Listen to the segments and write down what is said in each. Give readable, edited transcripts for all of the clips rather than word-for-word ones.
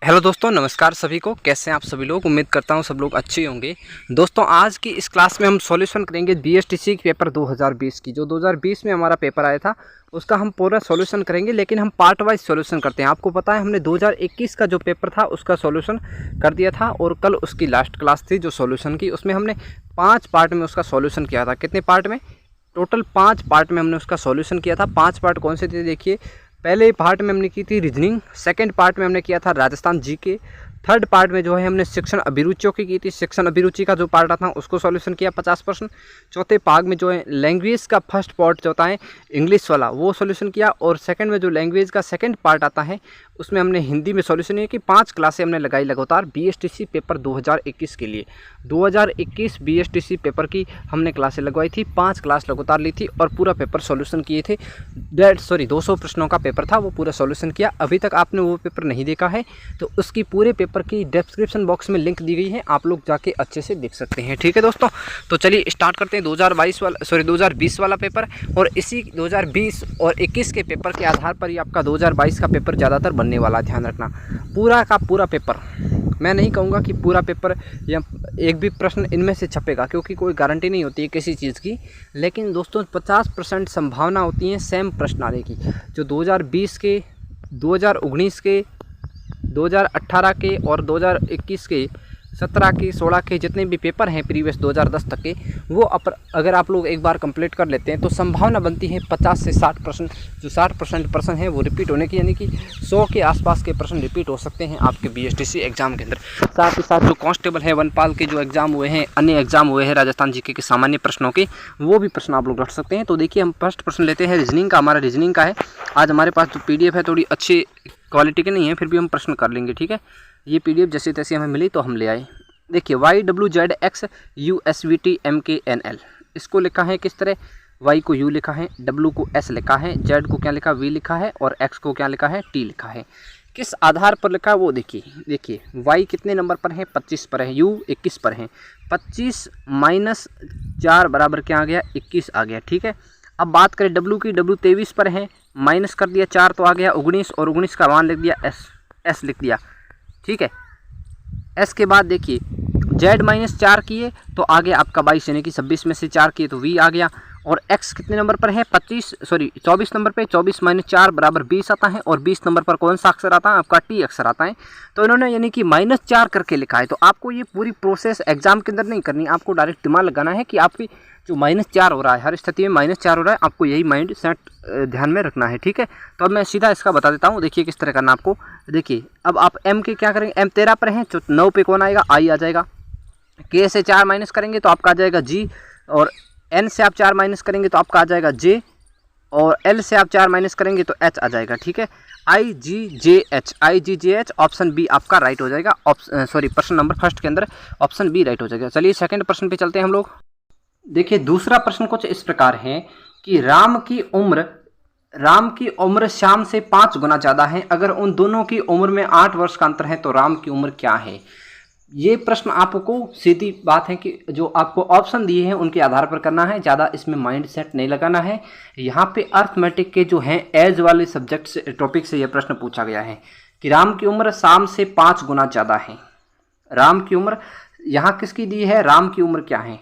Hello दोस्तों, नमस्कार सभी को। कैसे हैं आप सभी लोग? उम्मीद करता हूं सब लोग अच्छे होंगे। दोस्तों, आज की इस क्लास में हम सॉल्यूशन करेंगे बीएसटीसी पेपर 2020 की। जो 2020 में हमारा पेपर आया था उसका हम पूरा सॉल्यूशन करेंगे, लेकिन हम पार्ट वाइज सॉल्यूशन करते हैं। आपको पता है हमने 2021 का जो पेपर था उसका सॉल्यूशन कर दिया था, और कल उसकी लास्ट क्लास थी जो सॉल्यूशन की। उसमें हमने 5 पार्ट में उसका सॉल्यूशन किया था। कितने पार्ट में? टोटल 5 पार्ट में हमने उसका सॉल्यूशन किया था। 5 पार्ट कौन से थे देखिए। पहले पार्ट में हमने की थी रीजनिंग, सेकंड पार्ट में हमने किया था राजस्थान जीके, थर्ड पार्ट में जो है हमने शिक्षण अभिरुचियों की थी। शिक्षण अभिरुचि का जो पार्ट आता है उसको सॉल्यूशन किया 50%। चौथे भाग में जो है लैंग्वेज का फर्स्ट पार्ट जो होता है इंग्लिश वाला वो सॉल्यूशन किया, और सेकंड में जो लैंग्वेज का सेकंड पार्ट आता है उसमें हमने हिंदी में सॉल्यूशन किया कि 5 क्लासें हमने लगाई लगातार बीएसटीसी पेपर 2021 के लिए। 2021 बीएसटीसी पेपर की हमने क्लासें लगवाई थी, 5 क्लास लगातार ली थी और पूरा पेपर सॉल्यूशन किए थे। 200 प्रश्नों का पेपर था, वो पूरा सॉल्यूशन किया। अभी तक आपने वो पेपर नहीं देखा है तो उसकी पूरे पेपर की डिस्क्रिप्शन बॉक्स में लिंक दी गई है, आप लोग जाके अच्छे से देख सकते हैं। ठीक है दोस्तों, तो चलिए स्टार्ट करते हैं 2020 वाला पेपर। और इसी 2020 और 21 के पेपर के आधार पर ही आपका 2022 का पेपर ज़्यादातर बनने वाला है। ध्यान रखना, पूरा का पूरा पेपर, मैं नहीं कहूँगा कि पूरा पेपर या एक भी प्रश्न इनमें से छपेगा, क्योंकि कोई गारंटी नहीं होती है किसी चीज़ की। लेकिन दोस्तों 50% संभावना होती है सेम प्रश्न आने की। जो 2020 के, 2019 के, 2018 के और 2021 के, 17 के, 16 के जितने भी पेपर हैं प्रीवियस 2010 तक के, वो अगर आप लोग एक बार कंप्लीट कर लेते हैं तो संभावना बनती है 50 से 60%। जो 60% प्रश्न है वो रिपीट होने की, यानी कि 100 के आसपास के प्रश्न रिपीट हो सकते हैं आपके बीएसटीसी एग्जाम के अंदर। साथ ही साथ जो कांस्टेबल है, वनपाल के जो एग्जाम हुए हैं, अन्य एग्जाम हुए हैं राजस्थान जीके के सामान्य प्रश्नों के, वो भी प्रश्न आप लोग रख सकते हैं। तो देखिए, हम फर्स्ट प्रश्न लेते हैं रीजनिंग का। हमारा रीजनिंग का है। आज हमारे पास जो PDF है थोड़ी अच्छी क्वालिटी की नहीं है, फिर भी हम प्रश्न कर लेंगे। ठीक है, ये PDF जैसे तैसे हमें मिली तो हम ले आए। देखिए, YWZXUSVTMKNL, इसको लिखा है किस तरह? Y को U लिखा है, W को S लिखा है, Z को क्या लिखा? V लिखा है, और X को क्या लिखा है? T लिखा है। किस आधार पर लिखा है वो देखिए। Y कितने नंबर पर है? 25 पर है। U 21 पर है। 25 माइनस 4 बराबर क्या आ गया? 21 आ गया। ठीक है, अब बात करें W की। W 23 पर है, माइनस कर दिया 4 तो आ गया 19, और 19 का मान लिख दिया S लिख दिया। ठीक है, S के बाद देखिए Z माइनस 4 किए तो आ गया आपका 22, यानी कि 26 में से 4 किए तो V आ गया। और X कितने नंबर पर है? 24 नंबर पे। 24 माइनस 4 बराबर 20 आता है, और 20 नंबर पर कौन सा अक्षर आता है? आपका T अक्षर आता है। तो इन्होंने यानी कि -4 करके लिखा है। तो आपको ये पूरी प्रोसेस एग्जाम के अंदर नहीं करनी, आपको डायरेक्ट दिमाग लगाना है कि आपकी जो -4 हो रहा है, हर स्थिति में -4 हो रहा है, आपको यही माइंड सेट ध्यान में रखना है। ठीक है, तो अब मैं सीधा इसका बता देता हूँ। देखिए किस तरह करना आपको। देखिए, अब आप M के क्या करेंगे? M 13 पर है, तो 9 पे कौन आएगा? I आ जाएगा। K से 4 माइनस करेंगे तो आपका आ जाएगा G, और N से आप 4 माइनस करेंगे तो आपका आ जाएगा J, और L से आप 4 माइनस करेंगे तो H आ जाएगा। ठीक है, IGJH ऑप्शन बी आपका राइट हो जाएगा। प्रश्न नंबर फर्स्ट के अंदर ऑप्शन बी राइट हो जाएगा। चलिए सेकंड प्रश्न पे चलते हैं हम लोग। देखिए, दूसरा प्रश्न कुछ इस प्रकार है कि राम की उम्र श्याम से 5 गुना ज़्यादा है। अगर उन दोनों की उम्र में 8 वर्ष का अंतर है तो राम की उम्र क्या है? ये प्रश्न आपको, सीधी बात है कि जो आपको ऑप्शन दिए हैं उनके आधार पर करना है, ज़्यादा इसमें माइंड सेट नहीं लगाना है। यहाँ पे अर्थमेटिक के जो हैं एज वाले सब्जेक्ट से, टॉपिक से यह प्रश्न पूछा गया है कि राम की उम्र श्याम से 5 गुना ज़्यादा है। राम की उम्र यहाँ किसकी दी है? राम की उम्र क्या है?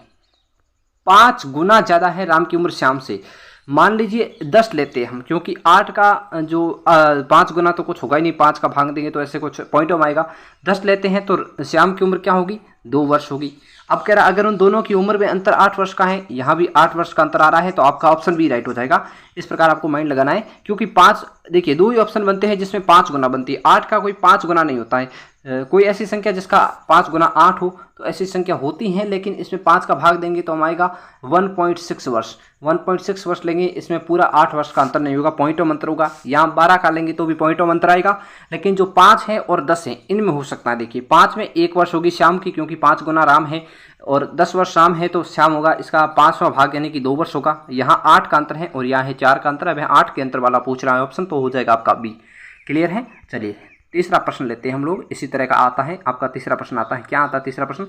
5 गुना ज़्यादा है राम की उम्र श्याम से। मान लीजिए 10 लेते हैं हम, क्योंकि 8 का जो 5 गुना तो कुछ होगा ही नहीं, 5 का भाग देंगे तो ऐसे कुछ पॉइंट में आएगा। 10 लेते हैं तो श्याम की उम्र क्या होगी? 2 वर्ष होगी। अब कह रहा अगर उन दोनों की उम्र में अंतर 8 वर्ष का है, यहाँ भी 8 वर्ष का अंतर आ रहा है, तो आपका ऑप्शन बी राइट हो जाएगा। इस प्रकार आपको माइंड लगाना है, क्योंकि 5, देखिए 2 ही ऑप्शन बनते हैं जिसमें 5 गुना बनती है। 8 का कोई 5 गुना नहीं होता है। कोई ऐसी संख्या जिसका 5 गुना 8 हो, तो ऐसी संख्या होती हैं, लेकिन इसमें 5 का भाग देंगे तो हम आएगा 1.6 वर्ष। 1.6 वर्ष लेंगे, इसमें पूरा 8 वर्ष का अंतर नहीं होगा, पॉइंटों में अंतर होगा। यहाँ 12 का लेंगे तो भी पॉइंटों में अंतर आएगा, लेकिन जो 5 है और 10 है इनमें हो सकता है। देखिए 5 में 1 वर्ष होगी श्याम की, क्योंकि 5 गुना राम है, और 10 वर्ष राम है तो श्याम होगा, इसका 5वां भाग यानी कि 2 वर्ष होगा। यहाँ 8 का अंतर है और यहाँ है 4 का अंतर। अब यहाँ 8 के अंतर वाला पूछ रहा है ऑप्शन, तो हो जाएगा आपका बी। क्लियर है? चलिए तीसरा प्रश्न लेते हैं हम लोग। इसी तरह का आता है आपका तीसरा प्रश्न आता है। क्या आता है तीसरा प्रश्न?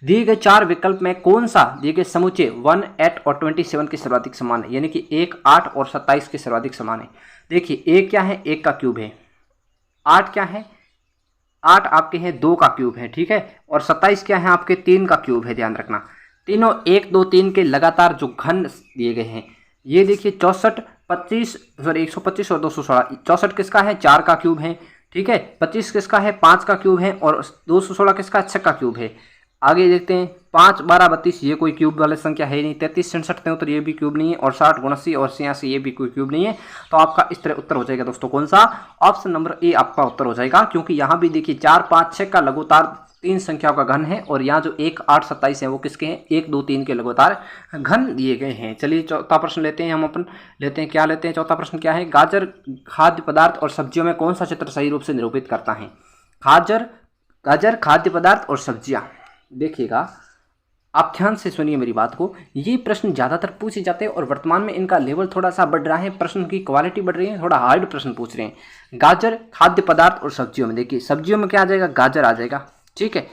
दिए गए 4 विकल्प में कौन सा दिए गए समुच्चय 1, 8 और 27 के सर्वाधिक समान है? यानी कि 1, 8 और 27 के सर्वाधिक समान है। देखिए 1 क्या है? 1 का क्यूब है। 8 क्या है? 8 आपके हैं 2 का क्यूब है, ठीक है, और 27 क्या है आपके 3 का क्यूब है। ध्यान रखना तीनों 1 2 3 के लगातार जो घन दिए गए हैं, ये देखिए 64 25 सॉरी 125 और 216। 64 किसका है 4 का क्यूब है, ठीक है, 25 किसका है 5 का क्यूब है, और 216 किसका 6 का क्यूब है। आगे देखते हैं 5 12 32, ये कोई क्यूब वाली संख्या है नहीं। 33 67 73, ये भी क्यूब नहीं है, और 60 79 और 86, ये भी कोई क्यूब नहीं है। तो आपका इस तरह उत्तर हो जाएगा दोस्तों कौन सा, ऑप्शन नंबर ए आपका उत्तर हो जाएगा, क्योंकि यहाँ भी देखिए 4 5 6 का लगातार 3 संख्याओं का घन है, और यहाँ जो 1 8 27 है वो किसके हैं 1 2 3 के लगातार घन दिए गए हैं। चलिए चौथा प्रश्न लेते हैं हम अपन, लेते हैं क्या लेते हैं। चौथा प्रश्न क्या है, गाजर खाद्य पदार्थ और सब्जियों में कौन सा चित्र सही रूप से निरूपित करता है। गाजर खाद्य पदार्थ और सब्जियाँ, देखिएगा आप ध्यान से सुनिए मेरी बात को, ये प्रश्न ज़्यादातर पूछे जाते हैं और वर्तमान में इनका लेवल थोड़ा सा बढ़ रहा है, प्रश्न की क्वालिटी बढ़ रही है, थोड़ा हार्ड प्रश्न पूछ रहे हैं। गाजर खाद्य पदार्थ और सब्जियों में, देखिए सब्जियों में क्या आ जाएगा गाजर आ जाएगा, ठीक है,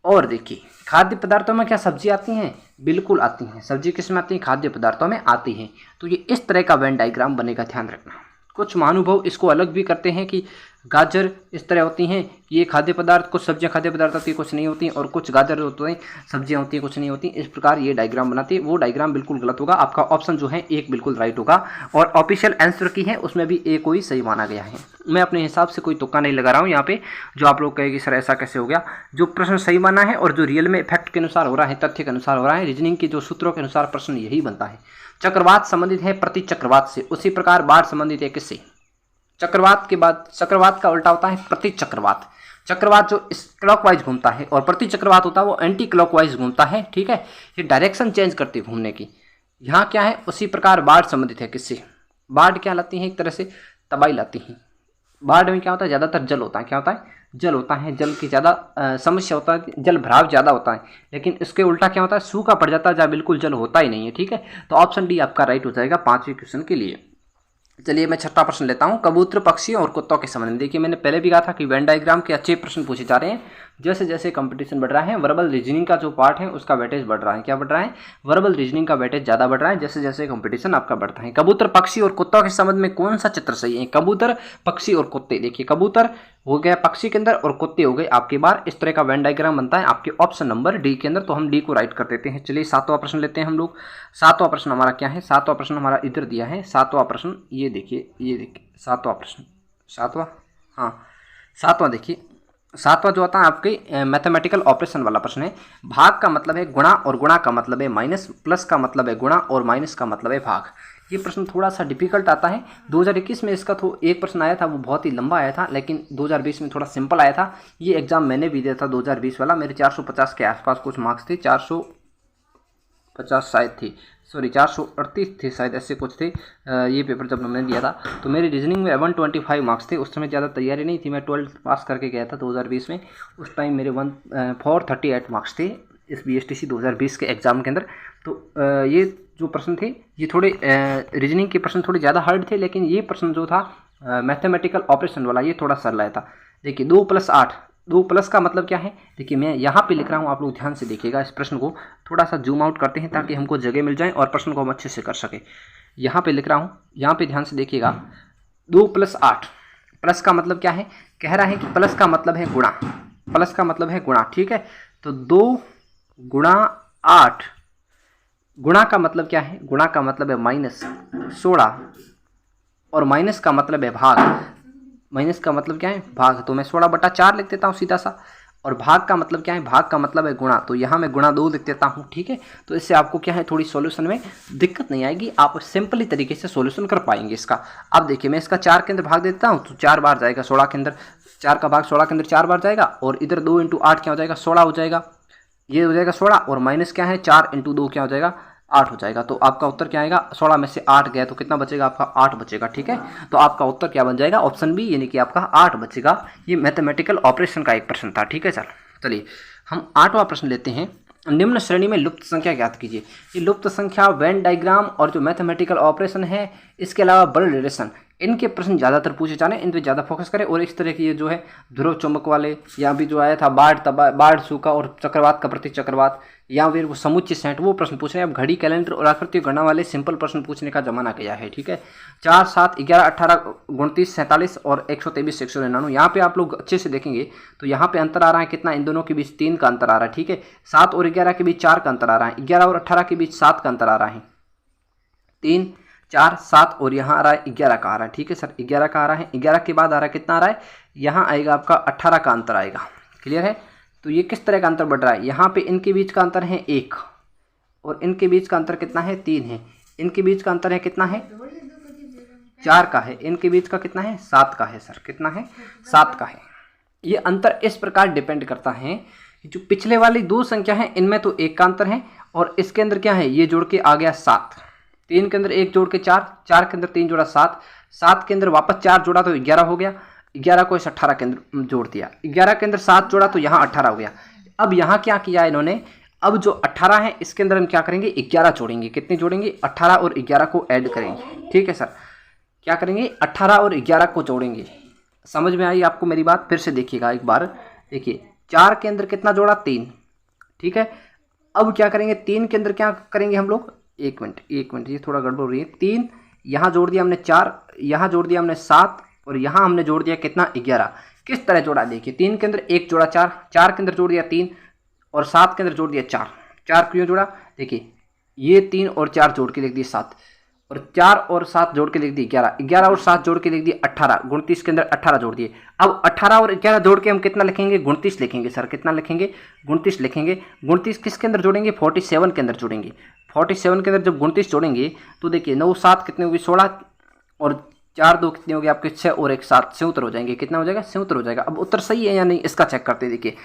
और देखिए खाद्य पदार्थों में क्या सब्जी आती हैं, बिल्कुल आती हैं। सब्जी किस में आती है, खाद्य पदार्थों में आती हैं। तो ये इस तरह का वेन डायग्राम बनेगा, ध्यान रखना। कुछ महानुभाव इसको अलग भी करते हैं कि गाजर इस तरह होती हैं कि ये खाद्य पदार्थ, कुछ सब्जियां खाद्य पदार्थ होती है कुछ नहीं होती, और कुछ गाजर होते हैं सब्जियां होती हैं कुछ नहीं होती। इस प्रकार ये डायग्राम बनाते हैं, वो डायग्राम बिल्कुल गलत होगा। आपका ऑप्शन जो है एक बिल्कुल राइट होगा, और ऑफिशियल आंसर की है उसमें भी एक कोई सही माना गया है। मैं अपने हिसाब से कोई तुक्का नहीं लगा रहा हूँ यहाँ पे, जो आप लोग कहेंगे सर ऐसा कैसे हो गया। जो प्रश्न सही माना है और जो रियल में फैक्ट के अनुसार हो रहा है, तथ्य के अनुसार हो रहा है, रीजनिंग के जो सूत्रों के अनुसार प्रश्न यही बनता है। चक्रवात संबंधित है प्रति चक्रवात से, उसी प्रकार बाढ़ संबंधित है किससे, चक्रवात के बाद चक्रवात का उल्टा होता है प्रति चक्रवात। चक्रवात जो इस क्लॉकवाइज घूमता है, और प्रति चक्रवात होता है वो एंटी क्लॉकवाइज घूमता है, ठीक है, ये डायरेक्शन चेंज करती है घूमने की। यहाँ क्या है, उसी प्रकार बाढ़ संबंधित है किससे, बाढ़ क्या लाती है, एक तरह से तबाही लाती है। बाढ़ में क्या होता है, ज़्यादातर जल होता है, क्या होता है जल होता है, जल की ज़्यादा समस्या होता है, जल भराव ज़्यादा होता है। लेकिन इसके उल्टा क्या होता है, सूखा पड़ जाता है जहाँ बिल्कुल जल होता ही नहीं है, ठीक है। तो ऑप्शन डी आपका राइट हो जाएगा 5वें क्वेश्चन के लिए। चलिए मैं छठा प्रश्न लेता हूं, कबूतर पक्षियों और कुत्तों के संबंध में। देखिए मैंने पहले भी कहा था कि वेन डायग्राम के अच्छे प्रश्न पूछे जा रहे हैं। जैसे जैसे कंपटीशन बढ़ रहा है, वर्बल रीजनिंग का जो पार्ट है उसका वेटेज बढ़ रहा है। क्या बढ़ रहा है, वर्बल रीजनिंग का वेटेज ज़्यादा बढ़ रहा है जैसे जैसे कंपटीशन आपका बढ़ता है। कबूतर पक्षी और कुत्तों के संबंध में कौन सा चित्र सही है, कबूतर पक्षी और कुत्ते। देखिए कबूतर हो गया पक्षी के अंदर और कुत्ते हो गए आपके बार, इस तरह का वेन डायग्राम बनता है आपके ऑप्शन नंबर डी के अंदर। तो हम डी को राइट कर देते हैं। चलिए 7वां प्रश्न लेते हैं हम लोग। 7वां प्रश्न हमारा क्या है, 7वां प्रश्न हमारा इधर दिया है। 7वां प्रश्न ये देखिए 7वां प्रश्न, 7वां, हाँ 7वां देखिए, 7वां जो आता है आपके मैथमेटिकल ऑपरेशन वाला प्रश्न है। भाग का मतलब है गुणा और गुणा का मतलब है माइनस, प्लस का मतलब है गुणा और माइनस का मतलब है भाग। ये प्रश्न थोड़ा सा डिफिकल्ट आता है। 2021 में इसका तो एक प्रश्न आया था, वो बहुत ही लंबा आया था, लेकिन 2020 में थोड़ा सिंपल आया था। ये एग्जाम मैंने भी दिया था 2020 वाला, मेरे 450 के आसपास कुछ मार्क्स थे, 450 शायद थी, सॉरी 438 थे शायद, ऐसे कुछ थे। ये पेपर जब मैंने दिया था तो मेरी रीजनिंग में 125 मार्क्स थे। उस समय ज़्यादा तैयारी नहीं थी, मैं 12th पास करके गया था 2020 में। उस टाइम मेरे 438 मार्क्स थे इस BSTC 2020 के एग्ज़ाम के अंदर। तो ये जो प्रश्न थे ये थोड़े रीजनिंग के प्रश्न थोड़े ज़्यादा हार्ड थे, लेकिन ये प्रश्न जो था मैथमेटिकल ऑपरेशन वाला ये थोड़ा सरल आया था। देखिए 2 + 8, 2 प्लस का मतलब क्या है, देखिए मैं यहाँ पे लिख रहा हूँ, आप लोग ध्यान से देखिएगा। इस प्रश्न को थोड़ा सा जूम आउट करते हैं ताकि हमको जगह मिल जाए और प्रश्न को हम अच्छे से कर सके। यहाँ पे लिख रहा हूँ, यहाँ पे ध्यान से देखिएगा। 2 + 8, प्लस का मतलब क्या है, कह रहा है कि प्लस का मतलब है गुणा, प्लस का मतलब है गुणा, ठीक है। तो 2 × 8, गुणा का मतलब क्या है, गुणा का मतलब है -16 और माइनस का मतलब है भाग, माइनस का मतलब क्या है भाग। तो मैं 16/4 लिख देता हूँ सीधा सा। और भाग का मतलब क्या है, भाग का मतलब है गुणा, तो यहाँ मैं गुणा 2 लिख देता हूँ, ठीक है। तो इससे आपको क्या है थोड़ी सॉल्यूशन में दिक्कत नहीं आएगी, आप सिंपली तरीके से सॉल्यूशन कर पाएंगे इसका। अब देखिए मैं इसका 4 के अंदर भाग देता हूँ तो 4 बार जाएगा 16 के अंदर, 4 का भाग 16 के अंदर 4 बार जाएगा, और इधर 2 × 8 क्या हो जाएगा 16 हो जाएगा, ये हो जाएगा 16, और माइनस क्या है 4 × 2 क्या हो जाएगा 8 हो जाएगा। तो आपका उत्तर क्या आएगा, 16 में से 8 गया तो कितना बचेगा आपका 8 बचेगा, ठीक है। तो आपका उत्तर क्या बन जाएगा, ऑप्शन बी, यानी कि आपका 8 बचेगा। ये मैथमेटिकल ऑपरेशन का एक प्रश्न था, ठीक है। चलिए हम 8वां प्रश्न लेते हैं। निम्न श्रेणी में लुप्त संख्या ज्ञात कीजिए। ये लुप्त संख्या, वेन डायग्राम और जो मैथमेटिकल ऑपरेशन है, इसके अलावा बल रिलेशन, इनके प्रश्न ज़्यादातर पूछे जाने, इन पे ज़्यादा फोकस करें। और इस तरह की ये जो है ध्रुव चुंबक वाले, या भी जो आया था बाढ़ सूखा और चक्रवात का प्रति चक्रवात, या फिर वो समुच्चय सेट, वो प्रश्न पूछ रहे हैं। अब घड़ी, कैलेंडर और आकृति गणना वाले सिंपल प्रश्न पूछने का जमाना गया है, ठीक है। 4, 7, 11, 18, 29, 47 और 123, 199, यहाँ पे आप लोग अच्छे से देखेंगे तो यहाँ पे अंतर आ रहा है कितना, इन दोनों के बीच 3 का अंतर आ रहा है, ठीक है। 7 और 11 के बीच 4 का अंतर आ रहा है, 11 और 18 के बीच 7 का अंतर आ रहा है, 3, 4, 7 और यहाँ आ रहा है 11 का आ रहा है, ठीक है सर। 11 का आ रहा है, 11 के बाद आ रहा है कितना आ रहा है, यहाँ आएगा आपका 18 का अंतर आएगा, क्लियर है। तो ये किस तरह का अंतर बढ़ रहा है, यहाँ पे इनके बीच का अंतर है 1 और इनके बीच का अंतर कितना है, 3 है। इनके बीच का अंतर है कितना है, 4 का है। इनके बीच का कितना है, 7 का है सर, कितना है, 7 का है। ये अंतर इस प्रकार डिपेंड करता है कि जो पिछले वाली 2 संख्या है इनमें तो 1 का अंतर है, और इसके अंदर क्या है, ये जोड़ के आ गया 7, 3 के अंदर 1 जोड़ के 4, 4 के अंदर 3 जोड़ा 7, 7 के अंदर वापस 4 जोड़ा तो 11 हो गया, 11 को इस 18 के अंदर जोड़ दिया, 11 के अंदर 7 जोड़ा तो यहाँ 18 हो गया। अब यहाँ क्या किया इन्होंने, अब जो 18 है इसके अंदर हम क्या करेंगे, 11 जोड़ेंगे। कितने जोड़ेंगे, 18 और 11 को ऐड करेंगे, ठीक है सर। क्या करेंगे, 18 और 11 को जोड़ेंगे। समझ में आई आपको मेरी बात, फिर से देखिएगा एक बार, देखिए 4 के अंदर कितना जोड़ा, 3, ठीक है। अब क्या करेंगे, 3 के अंदर क्या करेंगे हम लोग, एक मिनट ये थोड़ा गड़बड़ हो रही है। 3 यहाँ जोड़ दिया हमने, 4 यहाँ जोड़ दिया हमने, 7 और यहाँ हमने जोड़ दिया कितना, 11। किस तरह जोड़ा, देखिए 3 के अंदर 1 जोड़ा 4, 4 के अंदर जोड़ दिया 3 और 7 के अंदर जोड़ दिया 4। 4 क्यों जोड़ा, देखिए ये 3 और 4 जोड़ के लिख दिए 7, और 4 और 7 जोड़ के लिख दिए 11, 11 और 7 जोड़ के लिख दिए 18, 29 के अंदर 18 जोड़ दिए। अब 18 और 11 जोड़ के हम कितना लिखेंगे, 29 लिखेंगे सर। कितना लिखेंगे, 29 लिखेंगे। 29 किसके अंदर जोड़ेंगे, 47 के अंदर जोड़ेंगे। 47 के अंदर जब 29 जोड़ेंगे तो देखिए 9, 7 कितने होगी, 16 और 4, 2 कितने हो गए आपके, 6 और 1, 7, 77 हो जाएंगे। कितना हो जाएगा, 77 हो जाएगा। अब उत्तर सही है या नहीं इसका चेक करते हैं। देखिए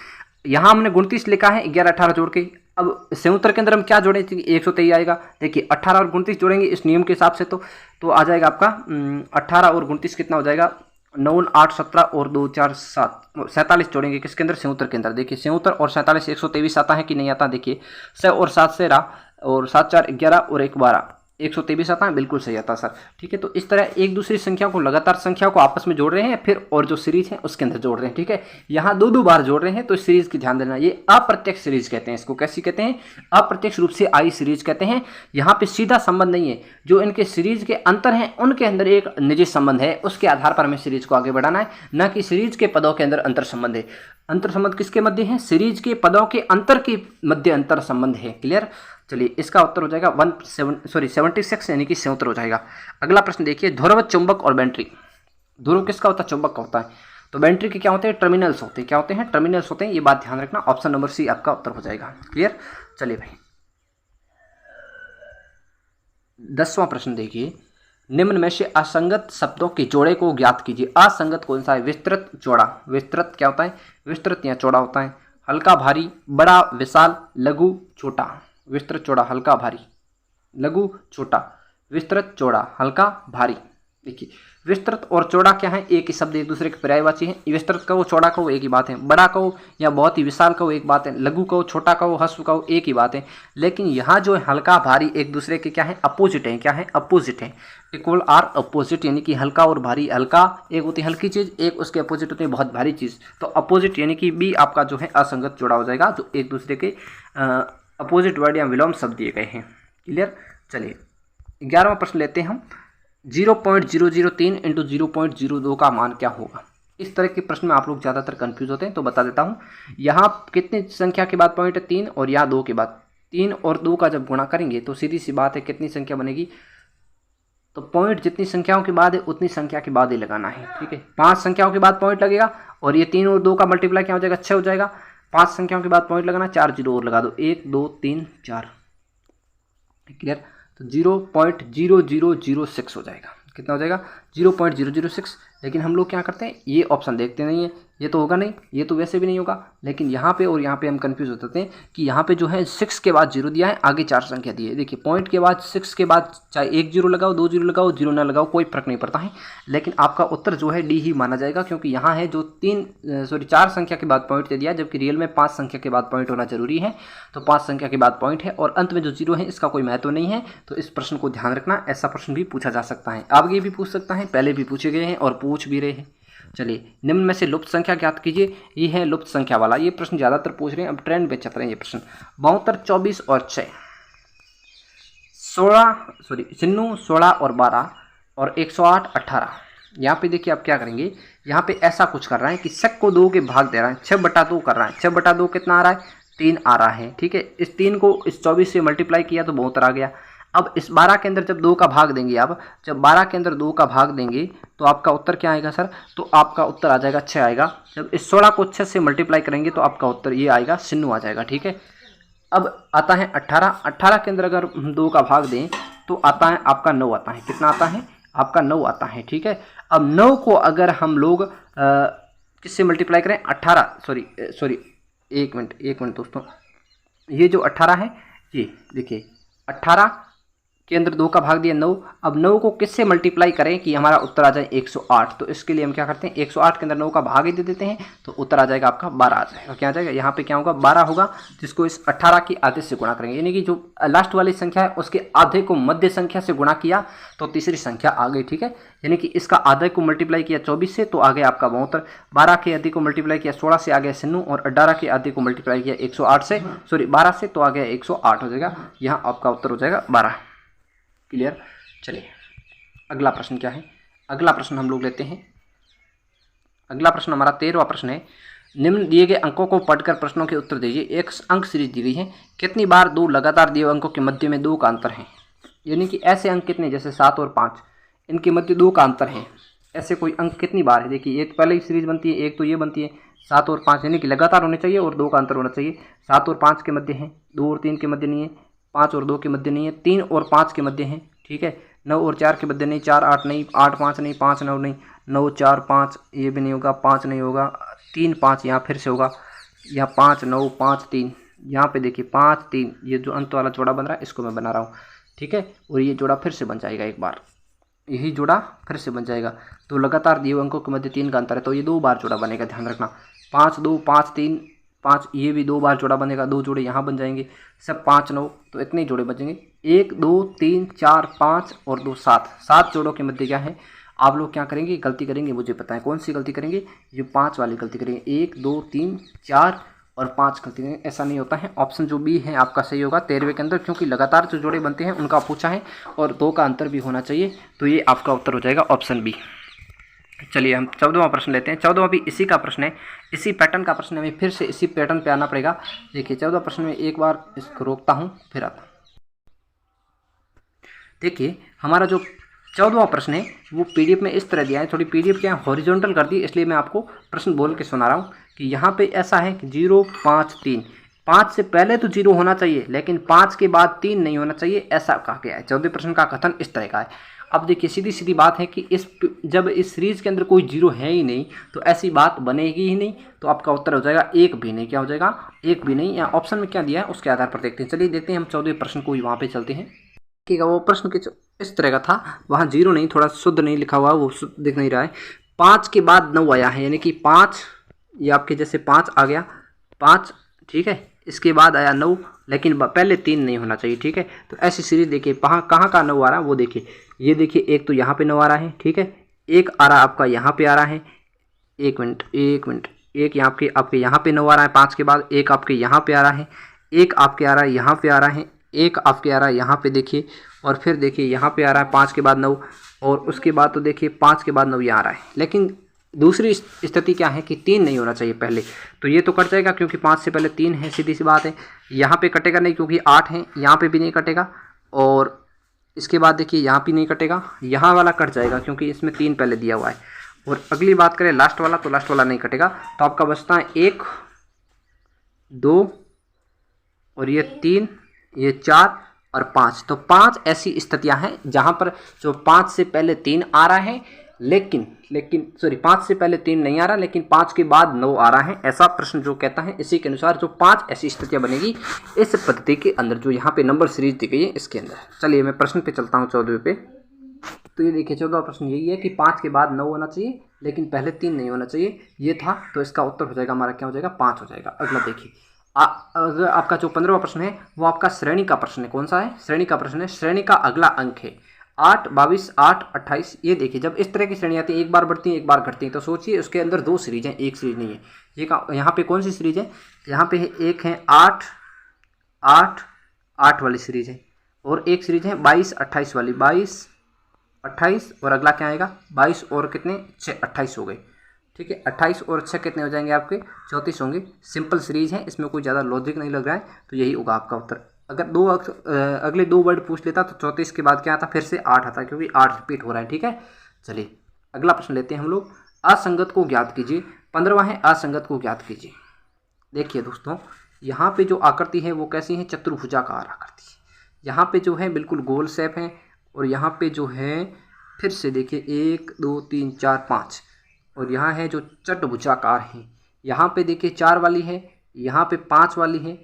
यहाँ हमने 29 लिखा है, 11, 18 जोड़ के। अब 77 के अंदर हम क्या जोड़ें, 123 आएगा। देखिए 18 और 29 जोड़ेंगे इस नियम के हिसाब से तो आ जाएगा आपका 18 और 29 कितना हो जाएगा, 9, 8, 17 और 2, 4, 7, 47 जोड़ेंगे किसके अंदर, 77 के अंदर। देखिए 77 और 47 123 आता है कि नहीं आता, देखिए 6 और 7 से रहा, और 7, 4, 11 और 1, 12, 123 आता है, बिल्कुल सही आता है सर, ठीक है। तो इस तरह एक दूसरी संख्या को, लगातार संख्या को आपस में जोड़ रहे हैं, फिर और जो सीरीज है उसके अंदर जोड़ रहे हैं, ठीक है। यहाँ 2 बार जोड़ रहे हैं तो इस सीरीज की ध्यान देना, ये अप्रत्यक्ष सीरीज कहते हैं इसको। कैसी कहते हैं, अप्रत्यक्ष रूप से आई सीरीज कहते हैं। यहाँ पे सीधा संबंध नहीं है, जो इनके सीरीज के अंतर हैं उनके अंदर एक निजी संबंध है, उसके आधार पर हमें सीरीज को आगे बढ़ाना है, न कि सीरीज के पदों के अंदर अंतर संबंध है। अंतर संबंध किसके मध्य है, सीरीज के पदों के अंतर के मध्य अंतर संबंध है, क्लियर। चलिए इसका उत्तर हो जाएगा 76 यानी कि 77 हो जाएगा। अगला प्रश्न देखिए, ध्रुव, चुंबक और बैटरी। ध्रुव किसका होता है, चुंबक का होता है। तो बैटरी के क्या होते हैं, टर्मिनल्स होते हैं। क्या होते हैं, टर्मिनल्स होते हैं, ये बात ध्यान रखना। ऑप्शन नंबर सी आपका उत्तर हो जाएगा, क्लियर। चलिए भाई 10वां प्रश्न देखिए, निम्न में से असंगत शब्दों के जोड़े को ज्ञात कीजिए। असंगत कौन सा है, विस्तृत, चौड़ा। विस्तृत क्या होता है, विस्तृत या चौड़ा होता है। हल्का, भारी, बड़ा, विशाल, लघु, छोटा। विस्तृत, चौड़ा, हल्का, भारी, लघु, छोटा। विस्तृत, चौड़ा, हल्का, भारी। देखिए विस्तृत और चौड़ा क्या है, एक ही शब्द, एक दूसरे के पर्यायवाची हैं। विस्तृत कहो, चौड़ा कहो, एक ही बात है। बड़ा कहो या बहुत ही विशाल कहो, एक बात है। लघु कहो, छोटा कहो, ह्रस्व कहो, एक ही बात है। लेकिन यहाँ जो है हल्का, भारी, एक दूसरे के क्या है, अपोजिट है। क्या है, अपोजिट है। इक्वल आर अपोजिट, यानी कि हल्का और भारी। हल्का एक होती है हल्की चीज़, एक उसके अपोजिट होती है बहुत भारी चीज़। तो अपोजिट यानी कि बी आपका जो है असंगत जोड़ा हो जाएगा, जो एक दूसरे के अपोजिट वर्ड या विलोम शब्द दिए गए हैं, क्लियर। चलिए 11वां प्रश्न लेते हैं हम। 0.003 × 0.02 का मान क्या होगा। इस तरह के प्रश्न में आप लोग ज़्यादातर कंफ्यूज होते हैं, तो बता देता हूँ। यहाँ कितनी संख्या के बाद पॉइंट है, 3, और यहाँ 2 के बाद। 3 और 2 का जब गुणा करेंगे तो सीधी सी बात है कितनी संख्या बनेगी, तो पॉइंट जितनी संख्याओं के बाद है उतनी संख्या के बाद ही लगाना है, ठीक है। 5 संख्याओं के बाद पॉइंट लगेगा, और ये 3 और 2 का मल्टीप्लाई क्या हो जाएगा, 6 हो जाएगा। 5 संख्याओं के बाद पॉइंट लगाना, 4 जीरो और लगा दो, 1, 2, 3, 4, क्लियर। तो 0.0006 हो जाएगा। कितना हो जाएगा, 0.006। लेकिन हम लोग क्या करते हैं, ये ऑप्शन देखते नहीं है, ये तो होगा नहीं, ये तो वैसे भी नहीं होगा। लेकिन यहाँ पे और यहाँ पे हम कंफ्यूज हो जाते हैं कि यहाँ पे जो है 6 के बाद 0 दिया है, आगे 4 संख्या दी है। देखिए पॉइंट के बाद 6 के बाद चाहे 1 0 लगाओ, 2 0 लगाओ, 0 ना लगाओ, कोई फर्क नहीं पड़ता है। लेकिन आपका उत्तर जो है डी ही माना जाएगा, क्योंकि यहाँ है जो 4 संख्या के बाद पॉइंट दे दिया, जबकि रियल में 5 संख्या के बाद पॉइंट होना जरूरी है। तो 5 संख्या के बाद पॉइंट है और अंत में जो 0 है इसका कोई महत्व नहीं है। तो इस प्रश्न को ध्यान रखना, ऐसा प्रश्न भी पूछा जा सकता है, आगे भी पूछ सकता है, पहले भी पूछे गए हैं और पूछ भी रहे हैं। चलिए, निम्न में से लुप्त संख्या ज्ञात कीजिए। ये है लुप्त संख्या वाला, ये प्रश्न ज़्यादातर पूछ रहे हैं, अब ट्रेंड पे चल रहे हैं ये प्रश्न। 72, 24 और 6, 16 और 12 और 108, 18। यहाँ पे देखिए आप क्या करेंगे, यहाँ पे ऐसा कुछ कर रहा है कि 6 को 2 के भाग दे रहा है, 6/2 कर रहा है। 6/2 कितना आ रहा है, 3 आ रहा है, ठीक है। इस 3 को इस 24 से मल्टीप्लाई किया तो 72 आ गया। अब इस 12 के अंदर जब 2 का भाग देंगे, आप जब 12 के अंदर 2 का भाग देंगे तो आपका उत्तर क्या आएगा सर, तो आपका उत्तर आ जाएगा 6 आएगा। जब इस 16 को 6 से मल्टीप्लाई करेंगे तो आपका उत्तर ये आएगा, 0 आ जाएगा, ठीक है। अब आता है 18, 18 के अंदर अगर 2 का भाग दें तो आता है आपका 9 आता है। कितना आता है, आपका 9 आता है, ठीक है। अब 9 को अगर हम लोग किससे मल्टीप्लाई करें, 1 मिनट दोस्तों, ये जो 18 है, ये देखिए 18 के अंदर 2 का भाग दिया 9। अब 9 को किससे मल्टीप्लाई करें कि हमारा उत्तर आ जाए 108, तो इसके लिए हम क्या करते हैं, 108 के अंदर 9 का भाग ही दे देते हैं, तो उत्तर आ जाएगा आपका 12 आ जाएगा। क्या आ जाएगा, यहाँ पे क्या होगा, 12 होगा, जिसको इस 18 की आधे से गुणा करेंगे, यानी कि जो लास्ट वाली संख्या है उसके आधे को मध्य संख्या से गुणा किया तो तीसरी संख्या आ गई, ठीक है। यानी कि इसका आधे को मल्टीप्लाई किया 24 से तो आ गया आपका 72, 12 के आधे को मल्टीप्लाई किया 16 से आ गया 96 और 18 के आधे को मल्टीप्लाई किया 108 से 12 से तो आ गया 108 हो जाएगा। यहाँ आपका उत्तर हो जाएगा 12। क्लियर। चलिए अगला प्रश्न क्या है, अगला प्रश्न हम लोग लेते हैं। अगला प्रश्न हमारा 13वां प्रश्न है। निम्न दिए गए अंकों को पढ़कर प्रश्नों के उत्तर दीजिए। एक अंक सीरीज दी गई है, कितनी बार 2 लगातार दिए हुए अंकों के मध्य में 2 का अंतर है, यानी कि ऐसे अंक कितने, जैसे 7 और 5, इनके मध्य 2 का अंतर है, ऐसे कोई अंक कितनी बार है। देखिए एक पहले ही सीरीज बनती है, एक तो ये बनती है 7 और 5, यानी कि लगातार होने चाहिए और 2 का अंतर होना चाहिए। 7 और 5 के मध्य है, 2 और 3 के मध्य नहीं है, 5 और 2 के मध्य नहीं है, 3 और 5 के मध्य है, ठीक है। 9 और 4 के मध्य नहीं, 4 8 नहीं, 8 5 नहीं, 5 9 नहीं, 9 4 5 ये भी नहीं होगा, 5 नहीं होगा, 3 5 यहाँ फिर से होगा, यहाँ 5 9 5 3, यहाँ पे देखिए 5 3, ये जो अंत वाला जोड़ा बन रहा है इसको मैं बना रहा हूँ, ठीक है। और ये जोड़ा फिर से बन जाएगा, एक बार यही जोड़ा फिर से बन जाएगा। तो लगातार दिए हुए अंकों के मध्य 3 का अंतर है, तो ये 2 बार जोड़ा बनेगा, ध्यान रखना। 5 2 5 3 5, ये भी 2 बार जोड़ा बनेगा, 2 जोड़े यहाँ बन जाएंगे, सब 5 9, तो इतने जोड़े बचेंगे। 1 2 3 4 5 और 2 7, 7 जोड़ों के मध्य क्या है। आप लोग क्या करेंगे, गलती करेंगे, मुझे पता है कौन सी गलती करेंगे, ये 5 वाली गलती करेंगे। 1 2 3 4 और 5 गलती करेंगे, ऐसा नहीं होता है। ऑप्शन जो बी है आपका सही होगा 13वें के अंदर, क्योंकि लगातार जो जोड़े बनते हैं उनका पूछा है और 2 का अंतर भी होना चाहिए, तो ये आपका उत्तर हो जाएगा ऑप्शन बी। चलिए हम 14वां प्रश्न लेते हैं। 14वां भी इसी का प्रश्न है, इसी पैटर्न का प्रश्न है, हमें फिर से इसी पैटर्न पे आना पड़ेगा। देखिए 14वां प्रश्न में एक बार इसको रोकता हूँ फिर आता हूँ। देखिए हमारा जो 14वां प्रश्न है वो पीडीएफ में इस तरह दिया है, थोड़ी पीडीएफ क्या हॉरिजॉन्टल कर दी, इसलिए मैं आपको प्रश्न बोल के सुना रहा हूँ कि यहाँ पे ऐसा है कि 0 5 3, 5 से पहले तो 0 होना चाहिए लेकिन 5 के बाद 3 नहीं होना चाहिए, ऐसा कहा गया है। 14वें प्रश्न का कथन इस तरह का है। अब देखिए सीधी सीधी बात है कि जब इस सीरीज के अंदर कोई 0 है ही नहीं तो ऐसी बात बनेगी ही नहीं, तो आपका उत्तर हो जाएगा 1 भी नहीं। क्या हो जाएगा, 1 भी नहीं। या ऑप्शन में क्या दिया है उसके आधार पर देखते हैं। चलिए देखते हैं हम 14वें प्रश्न को ही वहाँ पे चलते हैं। ठीक है, वो प्रश्न के इस तरह का था, वहाँ 0 नहीं, थोड़ा शुद्ध नहीं लिखा हुआ, वो शुद्ध दिख नहीं रहा है। 5 के बाद 9 आया है, यानी कि 5 ये आपके जैसे 5 आ गया 5, ठीक है। इसके बाद आया 9, लेकिन पहले 3 नहीं होना चाहिए, ठीक है। तो ऐसी सीरीज देखिए कहाँ का 9 आ रहा है वो देखिए, ये देखिए एक तो यहाँ पे 9 आ रहा है, ठीक है। एक आ रहा है आपका यहाँ पे आ रहा है, एक मिनट एक यहाँ आपके यहाँ पे 9 आ रहा है 5 के बाद, एक आपके यहाँ पे आ रहा है, एक आपके आ रहा है यहाँ पे आ रहा है, एक आपके आ रहा है यहाँ पे देखिए, और फिर देखिए यहाँ पे आ रहा है 5 के बाद 9, और उसके बाद तो देखिए 5 के बाद 9 यहाँ आ रहा है। लेकिन दूसरी स्थिति क्या है कि 3 नहीं होना चाहिए पहले, तो ये तो कट जाएगा क्योंकि 5 से पहले 3 है, सीधी सी बात है। यहाँ पे कटेगा नहीं क्योंकि 8 है, यहाँ पे भी नहीं कटेगा, और इसके बाद देखिए यहाँ भी नहीं कटेगा, यहाँ वाला कट जाएगा क्योंकि इसमें 3 पहले दिया हुआ है। और अगली बात करें लास्ट वाला, तो लास्ट वाला नहीं कटेगा, तो आपका बचता है 1 2 और ये 3 ये 4 और 5। तो 5 ऐसी स्थितियां हैं जहां पर जो 5 से पहले 3 आ रहा है लेकिन सॉरी 5 से पहले 3 नहीं आ रहा, लेकिन 5 के बाद 9 आ रहा है, ऐसा प्रश्न जो कहता है। इसी के अनुसार जो 5 ऐसी स्थितियां बनेगी इस पद्धति के अंदर, जो यहाँ पे नंबर सीरीज दी गई है इसके अंदर। चलिए मैं प्रश्न पे चलता हूँ 14वें पे। तो ये देखिए 14वां प्रश्न यही है कि 5 के बाद 9 होना चाहिए लेकिन पहले 3 नहीं होना चाहिए, ये था। तो इसका उत्तर हो जाएगा हमारा क्या हो जाएगा, 5 हो जाएगा। अगला देखिए अगर आपका जो 15वां प्रश्न है वो आपका श्रेणी का प्रश्न है। कौन सा है, श्रेणी का प्रश्न है। श्रेणी का अगला अंक है 8, 22, 8, 28। ये देखिए जब इस तरह की श्रेणी आती है, एक बार बढ़ती है एक बार घटती है, तो सोचिए उसके अंदर 2 सीरीज हैं, एक सीरीज नहीं है। ये यहाँ पे कौन सी सीरीज है, यहाँ पे एक है 8, 8, 8 वाली सीरीज है, और एक सीरीज है 22, 28 वाली। 22, 28 और अगला क्या आएगा 22 और कितने 6, 28 हो गए। ठीक है, 28 और 6 कितने हो जाएंगे आपके 34 होंगे। सिंपल सीरीज है, इसमें कोई ज़्यादा लॉजिक नहीं लग रहा है, तो यही होगा आपका उत्तर। अगर अगले 2 वर्ड पूछ लेता तो 34 के बाद क्या आता, फिर से 8 आता, क्योंकि 8 रिपीट हो रहा है। ठीक है, चलिए अगला प्रश्न लेते हैं हम लोग। असंगत को ज्ञात कीजिए। 15वां है असंगत को ज्ञात कीजिए। देखिए दोस्तों यहाँ पे जो आकृति है वो कैसी है, चतुर्भुजाकार आकृति। यहाँ पे जो है बिल्कुल गोल शेप है, और यहाँ पे जो है फिर से देखिए 1, 2, 3, 4, 5, और यहाँ है जो चतुर्भुजाकार है। यहाँ पे देखिए 4 वाली है, यहाँ पे 5 वाली है,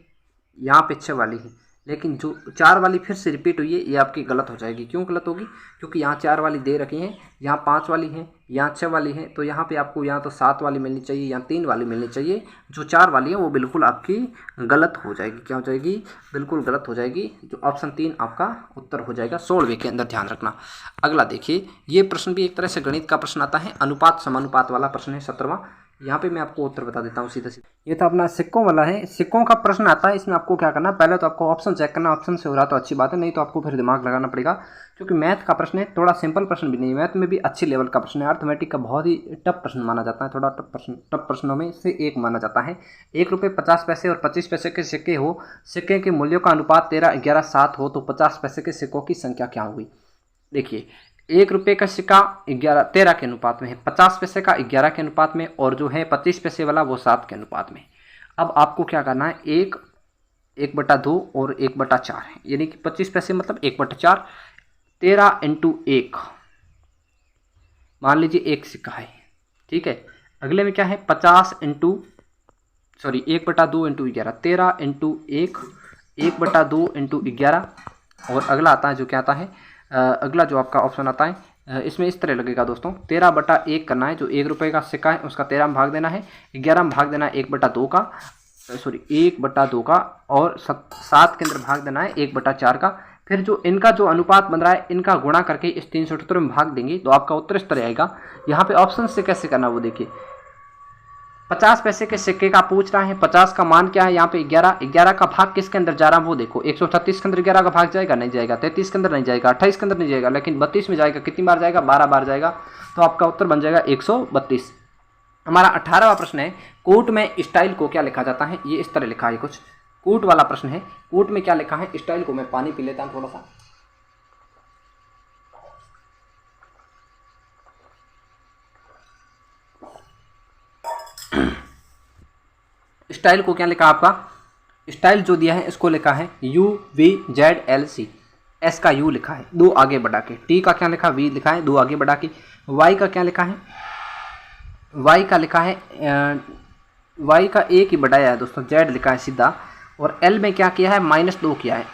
यहाँ पे 6 वाली है, लेकिन जो 4 वाली फिर से रिपीट हुई है ये आपकी गलत हो जाएगी। क्यों गलत होगी, क्योंकि यहाँ 4 वाली दे रखी है, यहाँ 5 वाली है, यहाँ 6 वाली है, तो यहाँ पे आपको यहाँ तो 7 वाली मिलनी चाहिए, यहाँ 3 वाली मिलनी चाहिए। जो 4 वाली है वो बिल्कुल आपकी गलत हो जाएगी। क्या हो जाएगी, बिल्कुल गलत हो जाएगी। जो ऑप्शन 3 आपका उत्तर हो जाएगा 16वें के अंदर, ध्यान रखना। अगला देखिए, ये प्रश्न भी एक तरह से गणित का प्रश्न आता है, अनुपात समानुपात वाला प्रश्न है 17वां। यहाँ पे मैं आपको उत्तर बता देता हूँ सीधा सीधा। ये तो अपना सिक्कों वाला है, सिक्कों का प्रश्न आता है। इसमें आपको क्या करना, पहले तो आपको ऑप्शन चेक करना, ऑप्शन से हो रहा तो अच्छी बात है, नहीं तो आपको फिर दिमाग लगाना पड़ेगा, क्योंकि मैथ का प्रश्न है, थोड़ा सिंपल प्रश्न भी नहीं है, मैथ में भी अच्छे लेवल का प्रश्न है। अर्थमेटिक का बहुत ही टफ प्रश्न माना जाता है, थोड़ा टफ प्रश्नों में से एक माना जाता है। 1 रुपये 50 पैसे और 25 पैसे के सिक्के हो, सिक्के के मूल्यों का अनुपात 13, 11, 7 हो, तो 50 पैसे के सिक्कों की संख्या क्या होगी। देखिए 1 रुपये का सिक्का 13 के अनुपात में है, 50 पैसे का 11 के अनुपात में, और जो है 25 पैसे वाला वो 7 के अनुपात में। अब आपको क्या करना है, 1/2 और 1/4 है, यानी कि 25 पैसे मतलब 1/4, 13 × 1, मान लीजिए 1 सिक्का है। ठीक है, अगले में क्या है 50 × 1/2 × 11, 13 × 1, 1/2 × 11, और अगला आता है जो क्या आता है, अगला जो आपका ऑप्शन आता है इसमें इस तरह लगेगा दोस्तों, 13/1 करना है। जो 1 रुपये का सिक्का है उसका 13 में भाग देना है, 11 में भाग देना है 1/2 का, 1/2 का, और 7 के अंदर भाग देना है 1/4 का। फिर जो इनका जो अनुपात बन रहा है इनका गुणा करके इस 378 में भाग देंगे, तो आपका उत्तर इस तरह आएगा। यहाँ पे ऑप्शन से कैसे करना वो देखिए, 50 पैसे के सिक्के का पूछ रहा है, 50 का मान क्या है, यहाँ पे 11 का भाग किसके अंदर जा रहा है वो देखो, 138 के अंदर 11 का भाग जाएगा, नहीं जाएगा, 33 के अंदर नहीं जाएगा, 28 के अंदर नहीं जाएगा, लेकिन 32 में जाएगा। कितनी बार जाएगा, 12 बार जाएगा, तो आपका उत्तर बन जाएगा 132। हमारा 18वां प्रश्न है, कोट में स्टाइल को क्या लिखा जाता है। ये इस तरह लिखा है, कुछ कोट वाला प्रश्न है। कोट में क्या लिखा है, स्टाइल को, मैं पानी पी लेता हूँ थोड़ा सा। स्टाइल को क्या लिखा आपका, स्टाइल जो दिया है इसको लिखा है UVZLC, S का U लिखा है 2 आगे बढ़ा के, T का क्या लिखा, V लिखा है 2 आगे बढ़ा के, Y का क्या लिखा है, Y का लिखा है Y का एक ही बढ़ाया है दोस्तों, Z लिखा है सीधा, और L में क्या किया है, -2 किया है।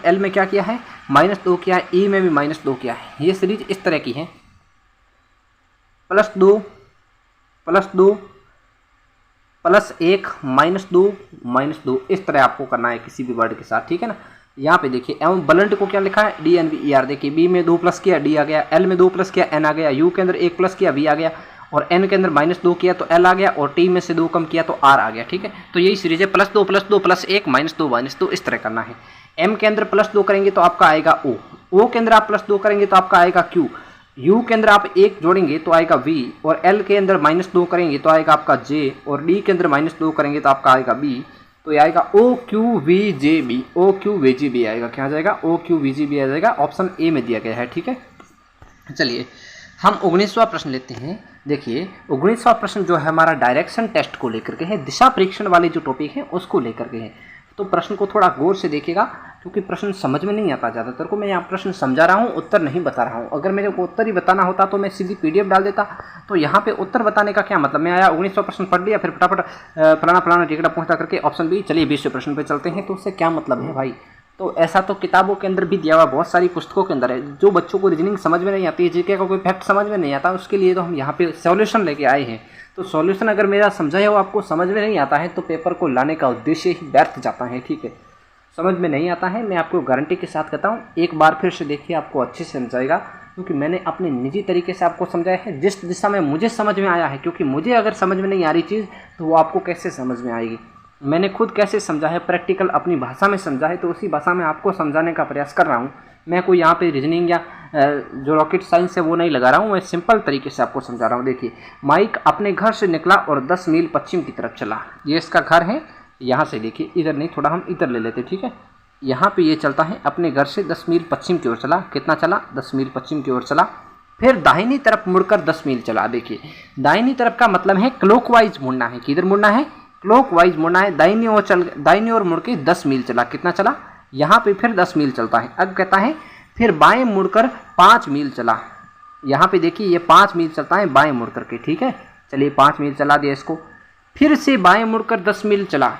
L में क्या किया है, -2 किया है, E में भी -2 किया है। ये सीरीज इस तरह की है, +2, +2, +1, -2, -2, इस तरह आपको करना है किसी भी वर्ड के साथ। ठीक है ना, यहाँ पे देखिए एवं ब्लंट को क्या लिखा है, DNVER। देखिए B में 2 प्लस किया, D आ गया, L में 2 प्लस किया, N आ गया, U के अंदर 1 प्लस किया, V आ गया, और N के अंदर -2 किया तो L आ गया, और T में से 2 कम किया तो R आ गया। ठीक है, तो यही सीरीज है, +2, +2, +1, -2, -2, इस तरह करना है। M के अंदर +2 करेंगे तो आपका आएगा O के अंदर आप +2 करेंगे तो आपका आएगा Q, U के अंदर आप 1 जोड़ेंगे तो आएगा V, और L के अंदर -2 करेंगे तो आएगा आपका J, और D के अंदर -2 करेंगे तो आपका आएगा B, तो ये आएगा OQVJB, OQVJB आएगा। क्या आ जाएगा, OQVJB आ जाएगा, ऑप्शन ए में दिया गया है। ठीक है, चलिए हम 19वां प्रश्न लेते हैं। देखिए 19वां प्रश्न जो है हमारा डायरेक्शन टेस्ट को लेकर के है, दिशा परीक्षण वाली जो टॉपिक है उसको लेकर के है। तो प्रश्न को थोड़ा गौर से देखिएगा, क्योंकि प्रश्न समझ में नहीं आता ज़्यादातर को। मैं यहाँ प्रश्न समझा रहा हूँ, उत्तर नहीं बता रहा हूँ। अगर मेरे को उत्तर ही बताना होता तो मैं सीधी PDF डाल देता। तो यहाँ पे उत्तर बताने का क्या मतलब, मैं आया 1900 प्रश्न पढ़ लिया, फिर फटाफट फलाना फलाना टिकटा पहुँचा करके ऑप्शन बी, चलिए 20वें प्रश्न पे चलते हैं, तो उससे क्या मतलब है भाई। तो ऐसा तो किताबों के अंदर भी दिया हुआ, बहुत सारी पुस्तकों के अंदर है। जो बच्चों को रीजनिंग समझ में नहीं आती है, जीके का कोई फैक्ट समझ में नहीं आता, उसके लिए तो हम यहाँ पे सॉल्यूशन लेके आए हैं। तो सॉल्यूशन अगर मेरा समझाया हुआ आपको समझ में नहीं आता है तो पेपर को लाने का उद्देश्य ही व्यर्थ जाता है। ठीक है, समझ में नहीं आता है, मैं आपको गारंटी के साथ कहता हूँ, एक बार फिर से देखिए, आपको अच्छे से समझाएगा, क्योंकि मैंने अपने निजी तरीके से आपको समझाया है, जिस दिशा में मुझे समझ में आया है। क्योंकि मुझे अगर समझ में नहीं आ रही चीज़ तो वो आपको कैसे समझ में आएगी। मैंने खुद कैसे समझा है, प्रैक्टिकल अपनी भाषा में समझा है, तो उसी भाषा में आपको समझाने का प्रयास कर रहा हूँ। मैं कोई यहाँ पे रीजनिंग या जो रॉकेट साइंस है वो नहीं लगा रहा हूँ, मैं सिंपल तरीके से आपको समझा रहा हूँ। देखिए, माइक अपने घर से निकला और 10 मील पश्चिम की तरफ चला। ये इसका घर है, यहाँ से देखिए, इधर नहीं, थोड़ा हम इधर ले लेते, ठीक है। यहाँ पे ये चलता है, अपने घर से 10 मील पश्चिम की ओर चला। कितना चला? 10 मील पश्चिम की ओर चला। फिर दाहिनी तरफ मुड़कर 10 मील चला। देखिए, दाहिनी तरफ का मतलब है क्लॉकवाइज मुड़ना है। किधर मुड़ना है? क्लॉकवाइज मुड़ना है। दाहिनी ओर मुड़ के 10 मील चला। कितना चला? यहाँ पे फिर 10 मील चलता है। अब कहता है फिर बाएं मुड़कर 5 मील चला। यहाँ पे देखिए, ये 5 मील चलता है बाएं मुड़ करके, ठीक है। चलिए 5 मील चला दिया इसको। फिर से बाएं मुड़कर 10 मील चला।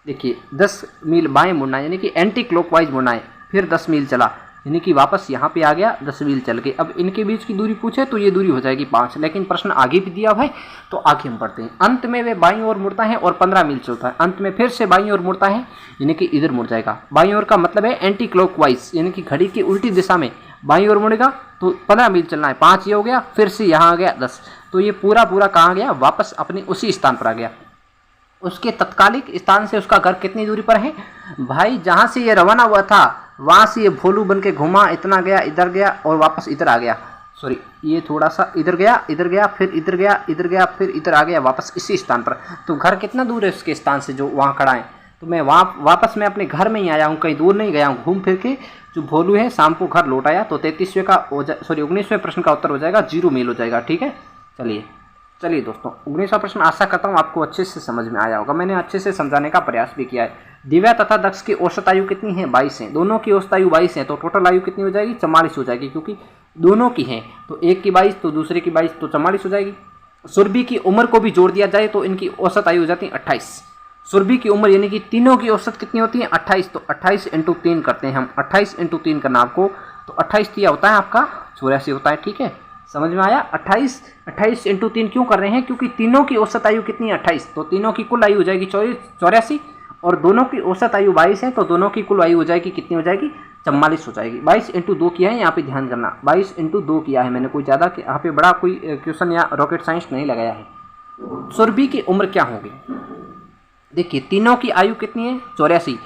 देखिए, 10 मील बाएं मुड़ना है, यानी कि एंटी क्लॉकवाइज मुड़ना है। फिर 10 मील चला, यानी कि वापस यहाँ पे आ गया, 10 मील चल के। अब इनके बीच की दूरी पूछे तो ये दूरी हो जाएगी 5, लेकिन प्रश्न आगे भी दिया हुआ है, तो आगे हम पढ़ते हैं। अंत में वे बाईं ओर मुड़ता है और 15 मील चलता है। अंत में फिर से बाईं ओर मुड़ता है, यानी कि इधर मुड़ जाएगा। बाईं ओर का मतलब है एंटी क्लॉकवाइज, यानी कि घड़ी की उल्टी दिशा में बाईं ओर मुड़ेगा तो 15 मील चलना है। 5 ये हो गया, फिर से यहाँ आ गया 10, तो ये पूरा कहाँ गया? वापस अपने उसी स्थान पर आ गया। उसके तत्कालिक स्थान से उसका घर कितनी दूरी पर है भाई? जहाँ से ये रवाना हुआ था वहाँ से ये भोलू बन के घुमा, इतना गया, इधर गया और वापस इधर आ गया। सॉरी, ये थोड़ा सा इधर गया, फिर इधर गया, फिर इधर आ गया, वापस इसी स्थान पर। तो घर कितना दूर है उसके स्थान से जो वहाँ खड़ा है? तो मैं वापस मैं अपने घर में ही आया हूँ, कहीं दूर नहीं गया हूँ। घूम फिर के जो भोलू है शाम को घर लौट आया। तो 19वें प्रश्न का उत्तर हो जाएगा 0 मील हो जाएगा, ठीक है। चलिए दोस्तों, 19वां प्रश्न आशा करता हूँ आपको अच्छे से समझ में आया होगा। मैंने अच्छे से समझाने का प्रयास भी किया है। दिव्या तथा दक्ष की औसत आयु कितनी है? 22 है। दोनों की औसत आयु 22 है, तो टोटल आयु कितनी हो जाएगी? 44 हो जाएगी, क्योंकि दोनों की है। तो एक की 22 तो दूसरे की 22, तो 44 हो जाएगी। सुरभि की उम्र को भी जोड़ दिया जाए तो इनकी औसत आयु हो जाती है 28। सुरभि की उम्र यानी कि तीनों की औसत कितनी होती है? 28। तो 28 × 3 करते हैं हम। 28 × 3 करना आपको, तो 28 दिया होता है आपका 84 होता है, ठीक है। समझ में आया? 28 × 3 क्यों कर रहे हैं? क्योंकि तीनों की औसत आयु कितनी है? 28। तो तीनों की कुल आयु हो जाएगी 84, और दोनों की औसत आयु 22 है, तो दोनों की कुल आयु हो जाएगी कितनी हो जाएगी? 44 हो जाएगी। 22 × 2 किया है, यहाँ पे ध्यान करना, 22 × 2 किया है मैंने, कोई ज़्यादा यहाँ पे बड़ा कोई क्वेश्चन या रॉकेट साइंस नहीं लगाया है। सुरभि की उम्र क्या होगी? देखिए, तीनों की आयु कितनी है? 84,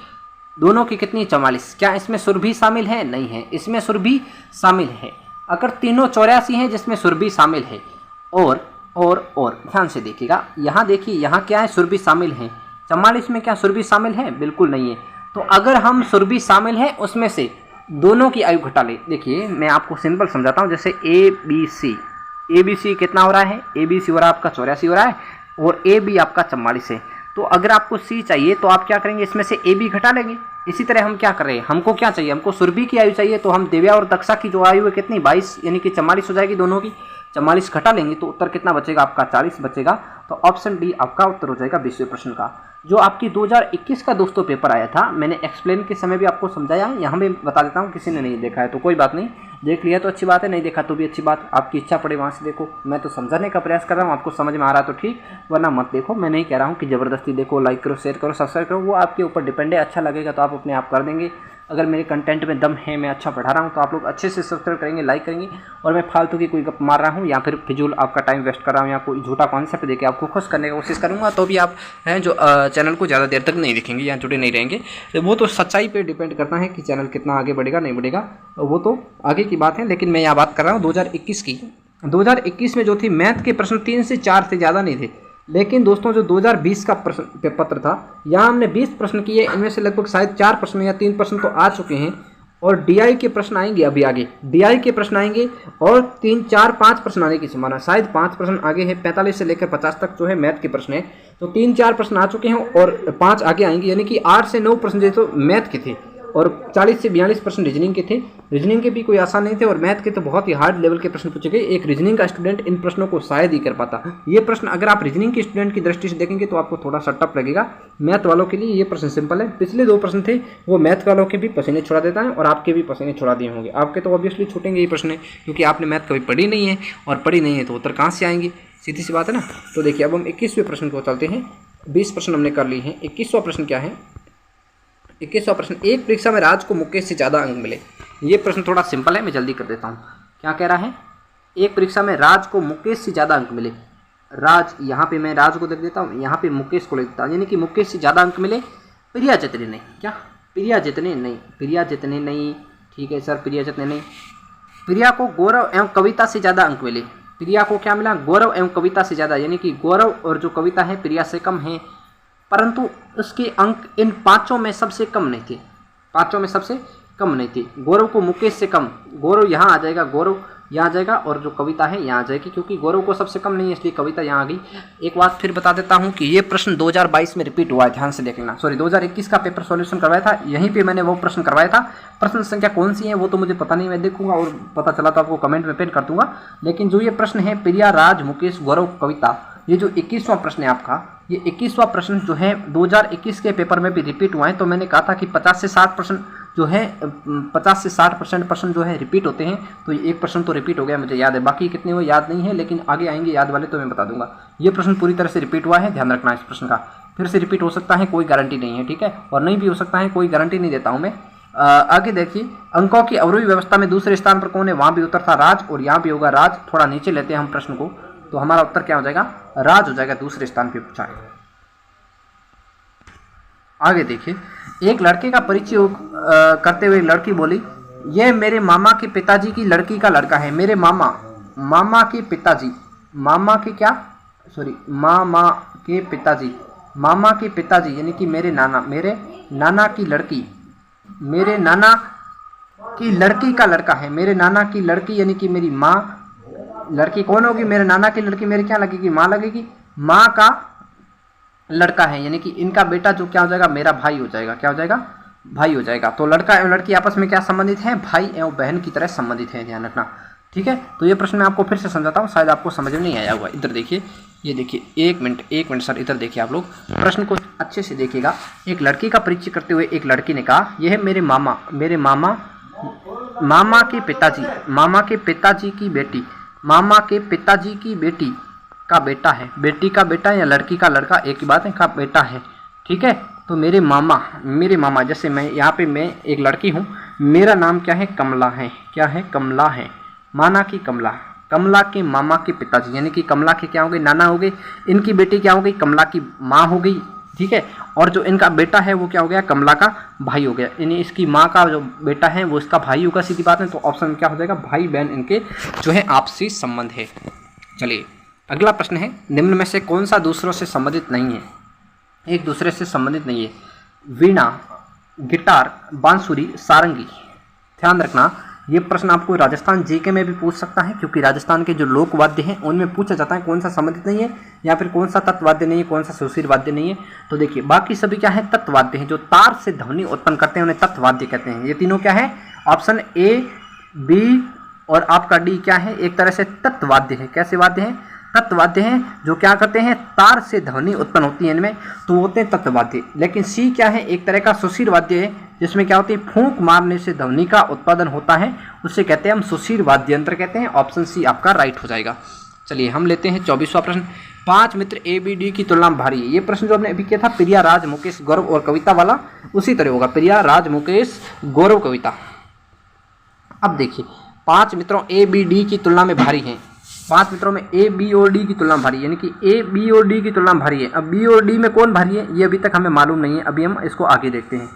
दोनों की कितनी? 44। क्या इसमें सुरभि शामिल है? नहीं है, इसमें सुरभि शामिल है। अगर तीनों 84 हैं जिसमें सुरभि शामिल है, और ध्यान से देखिएगा, यहाँ देखिए, यहाँ क्या है? सुरभि शामिल है। 44 में क्या सुरभि शामिल है? बिल्कुल नहीं है। तो अगर हम सुरभि शामिल है उसमें से दोनों की आयु घटा ले। देखिए, मैं आपको सिंपल समझाता हूँ। जैसे ए बी सी कितना हो रहा है? ए बी सी हो रहा है आपका 84 हो रहा है, और ए बी आपका 44 है। तो अगर आपको सी चाहिए तो आप क्या करेंगे? इसमें से ए बी घटा लेंगे। इसी तरह हम क्या कर रहे हैं, हमको क्या चाहिए? हमको सुरभि की आयु चाहिए, तो हम दिव्या और दक्षा की जो आयु है कितनी? 22, यानी कि 44 हो जाएगी दोनों की। 44 घटा लेंगे तो उत्तर कितना बचेगा आपका? 40 बचेगा। तो ऑप्शन डी आपका उत्तर हो जाएगा 20वें प्रश्न का। जो आपकी 2021 का दोस्तों पेपर आया था, मैंने एक्सप्लेन के समय भी आपको समझाया है, यहाँ भी बता देता हूँ, किसी ने नहीं देखा है तो कोई बात नहीं, देख लिया तो अच्छी बात है, नहीं देखा तो भी अच्छी बात, आपकी इच्छा पड़े वहाँ से देखो। मैं तो समझाने का प्रयास कर रहा हूँ, आपको समझ में आ रहा तो ठीक, वरना मत देखो। मैं नहीं कह रहा हूँ कि ज़बरदस्ती देखो, लाइक करो, शेयर करो, सब्सक्राइब करो, वो आपके ऊपर डिपेंड है। अच्छा लगेगा तो आप अपने आप कर देंगे। अगर मेरे कंटेंट में दम है, मैं अच्छा पढ़ा रहा हूँ, तो आप लोग अच्छे से सब्सक्राइब करेंगे, लाइक करेंगे। और मैं फालतू की कोई गप मार रहा हूँ या फिर फिजूल आपका टाइम वेस्ट कर रहा हूँ या कोई झूठा कॉन्सेप्ट देके आपको खुश करने की कोशिश करूँगा, तो भी आप हैं जो चैनल को ज़्यादा देर तक नहीं देखेंगे या जुड़े नहीं रहेंगे। तो वो तो सच्चाई पे डिपेंड करता है कि चैनल कितना आगे बढ़ेगा नहीं बढ़ेगा, वो तो आगे की बात है। लेकिन मैं यहाँ बात कर रहा हूँ 2021 की। 2021 में जो थी मैथ के प्रश्न 3 से 4 से ज़्यादा नहीं थे। लेकिन दोस्तों जो 2020 का प्रश्न पत्र था, यहाँ हमने 20 प्रश्न किए, इनमें से लगभग शायद 4 प्रश्न या 3 प्रश्न तो आ चुके हैं, और डीआई के प्रश्न आएंगे अभी आगे, डीआई के प्रश्न आएंगे और 3, 4, 5 प्रश्न आने की संभावना, शायद 5 प्रश्न आगे है। 45 से लेकर 50 तक जो है मैथ के प्रश्न है, तो 3, 4 प्रश्न आ चुके हैं और 5 आगे आएंगे, यानी कि 8 से 9 प्रश्न जो तो मैथ के थे और 40 से 42% रीजनिंग के थे। रीजनिंग के भी कोई आसान नहीं थे और मैथ के तो बहुत ही हार्ड लेवल के प्रश्न पूछे गए। एक रीजनिंग का स्टूडेंट इन प्रश्नों को शायद ही कर पाता। ये प्रश्न अगर आप रीजनिंग के स्टूडेंट की दृष्टि से देखेंगे तो आपको थोड़ा सा टफ लगेगा। मैथ वालों के लिए ये प्रश्न सिंपल है। पिछले 2 प्रश्न थे वो मैथ वालों के भी पसीने छुड़ा देता है और आपके भी पसीने छुड़ा दिए होंगे। आपके तो ऑब्वियसली छूटेंगे ये प्रश्न, क्योंकि आपने मैथ कभी पढ़ी नहीं है और पढ़ी नहीं है तो उत्तर कहाँ से आएंगे, सीधी सी बात है ना। तो देखिए अब हम 21वें प्रश्न को चलते हैं। 20 प्रश्न हमने कर लिए हैं। 21वां प्रश्न क्या है? 21वां प्रश्न, एक परीक्षा में राज को मुकेश से ज़्यादा अंक मिले। ये प्रश्न थोड़ा सिंपल है, मैं जल्दी कर देता हूँ। क्या कह रहा है? एक परीक्षा में राज को मुकेश से ज़्यादा अंक मिले। राज, यहाँ पे मैं राज को देख देता हूँ, यहाँ पे मुकेश को लिख देता हूँ, यानी कि मुकेश से ज़्यादा अंक मिले। प्रिया जितने नहीं, क्या प्रिया जितने नहीं, प्रिया जितने नहीं, ठीक है सर, प्रिया जितने नहीं। प्रिया को गौरव एवं कविता से ज़्यादा अंक मिले। प्रिया को क्या मिला? गौरव एवं कविता से ज़्यादा, यानी कि गौरव और जो कविता है प्रिया से कम है, परंतु उसके अंक इन 5 में सबसे कम नहीं थे। 5 में सबसे कम नहीं थे। गौरव को मुकेश से कम, गौरव यहाँ आ जाएगा, गौरव यहाँ आ जाएगा और जो कविता है यहाँ आ जाएगी, क्योंकि गौरव को सबसे कम नहीं है इसलिए कविता यहाँ आ गई। एक बात फिर बता देता हूँ कि ये प्रश्न 2022 में रिपीट हुआ है, ध्यान से देख लेना। सॉरी, 2021 का पेपर सॉल्यूशन करवाया था, यहीं पे मैंने वो प्रश्न करवाया था। प्रश्न संख्या कौन सी है वो तो मुझे पता नहीं, मैं देखूंगा और पता चला तो आपको कमेंट में पिन कर दूंगा। लेकिन जो ये प्रश्न है प्रिया, राज, मुकेश, गौरव, कविता, ये जो 21वां प्रश्न है आपका, ये 21वां प्रश्न जो है 2021 के पेपर में भी रिपीट हुआ है। तो मैंने कहा था कि 50 से 60% जो है 50 से 60% प्रश्न जो है रिपीट होते हैं। तो एक प्रश्न तो रिपीट हो गया, मुझे याद है, बाकी कितने वो याद नहीं है, लेकिन आगे आएंगे याद वाले तो मैं बता दूंगा। ये प्रश्न पूरी तरह से रिपीट हुआ है, ध्यान रखना इस प्रश्न का। फिर से रिपीट हो सकता है, कोई गारंटी नहीं है, ठीक है, और नहीं भी हो सकता है, कोई गारंटी नहीं देता हूँ मैं। आगे देखिए, अंकों की अवरोही व्यवस्था में दूसरे स्थान पर कौन है? वहाँ भी उत्तर था राज और यहाँ भी होगा राज। थोड़ा नीचे लेते हैं हम प्रश्न को, तो हमारा उत्तर क्या हो जाएगा? राज हो जाएगा, दूसरे स्थान पर पूछा है। आगे देखिए, एक लड़के का परिचय करते हुए लड़की बोली, यह मेरे मामा के पिताजी की लड़की का लड़का है। मेरे मामा के पिताजी, मामा के क्या, सॉरी, मामा के पिताजी, मामा के पिताजी यानी कि मेरे नाना की लड़की, मेरे नाना की लड़की का लड़का है। मेरे नाना की लड़की यानी कि मेरी माँ, लड़की कौन होगी? मेरे नाना की लड़की मेरे क्या लगेगी? माँ लगेगी। माँ का लड़का है, यानी कि इनका बेटा जो क्या हो जाएगा? मेरा भाई हो जाएगा। क्या हो जाएगा? भाई हो जाएगा। तो लड़का एवं लड़की आपस में क्या संबंधित हैं? भाई एवं बहन की तरह संबंधित है, ध्यान रखना, ठीक है। तो ये प्रश्न मैं आपको फिर से समझाता हूँ, शायद आपको समझ में नहीं आया होगा। इधर देखिए, ये देखिए, एक मिनट सर, इधर देखिए, आप लोग प्रश्न को अच्छे से देखिएगा। एक लड़की का परिचय करते हुए एक लड़की ने कहा, यह है मेरे मामा के पिताजी की बेटी, मामा के पिताजी की बेटी का बेटा है। बेटी का बेटा या लड़की का लड़का एक ही बात है, का बेटा है, ठीक है। तो मेरे मामा, जैसे मैं यहाँ पे मैं एक लड़की हूँ, मेरा नाम क्या है? कमला है। क्या है? कमला है। माना कि कमला के मामा के पिताजी, यानी कि कमला के क्या हो गए? नाना हो गए। इनकी बेटी क्या हो गई? कमला की माँ हो गई, ठीक है। और जो इनका बेटा है वो क्या हो गया? कमला का भाई हो गया। यानी इसकी माँ का जो बेटा है वो इसका भाई होगा, सीधी बात है। तो ऑप्शन क्या हो जाएगा? भाई बहन इनके जो है आपसी संबंध है। चलिए अगला प्रश्न है, निम्न में से कौन सा दूसरों से संबंधित नहीं है? एक दूसरे से संबंधित नहीं है। वीणा, गिटार, बांसुरी, सारंगी। ध्यान रखना, ये प्रश्न आपको राजस्थान जीके में भी पूछ सकता है, क्योंकि राजस्थान के जो लोक वाद्य हैं उनमें पूछा जाता है कौन सा संबंधित नहीं है, या फिर कौन सा तत्वाद्य नहीं है, कौन सा सुशील वाद्य नहीं है। तो देखिए, बाकी सभी क्या है? तत्वाद्य हैं। जो तार से ध्वनि उत्पन्न करते हैं उन्हें तत्वाद्य कहते हैं। ये तीनों क्या है? ऑप्शन ए, बी और आपका डी क्या है? एक तरह से तत्वाद्य है। कैसे वाद्य है? तत्वाद्य हैं, जो क्या करते हैं? तार से ध्वनि उत्पन्न होती है इनमें, तो होते हैं तत्वाद्य। लेकिन सी क्या है? एक तरह का सुशील वाद्य है, जिसमें क्या होती है? फूंक मारने से ध्वनि का उत्पादन होता है, उससे कहते हैं हम सुशील वाद्य यंत्र कहते हैं। ऑप्शन सी आपका राइट हो जाएगा। चलिए हम लेते हैं 24वां प्रश्न। 5 मित्र ए बी डी की तुलना में भारी है। ये प्रश्न जो हमने अभी किया था प्रिया, राज, मुकेश, गौरव और कविता वाला, उसी तरह होगा। प्रिया, राज, मुकेश, गौरव, कविता। अब देखिए, 5 मित्रों ए बी डी की तुलना में भारी हैं। 5 मित्रों में ए बी और डी की तुलना में भारी है, यानी कि ए बी और डी की तुलना में भारी है। अब बी और डी में कौन भारी है ये अभी तक हमें मालूम नहीं है, अभी हम इसको आगे देखते हैं।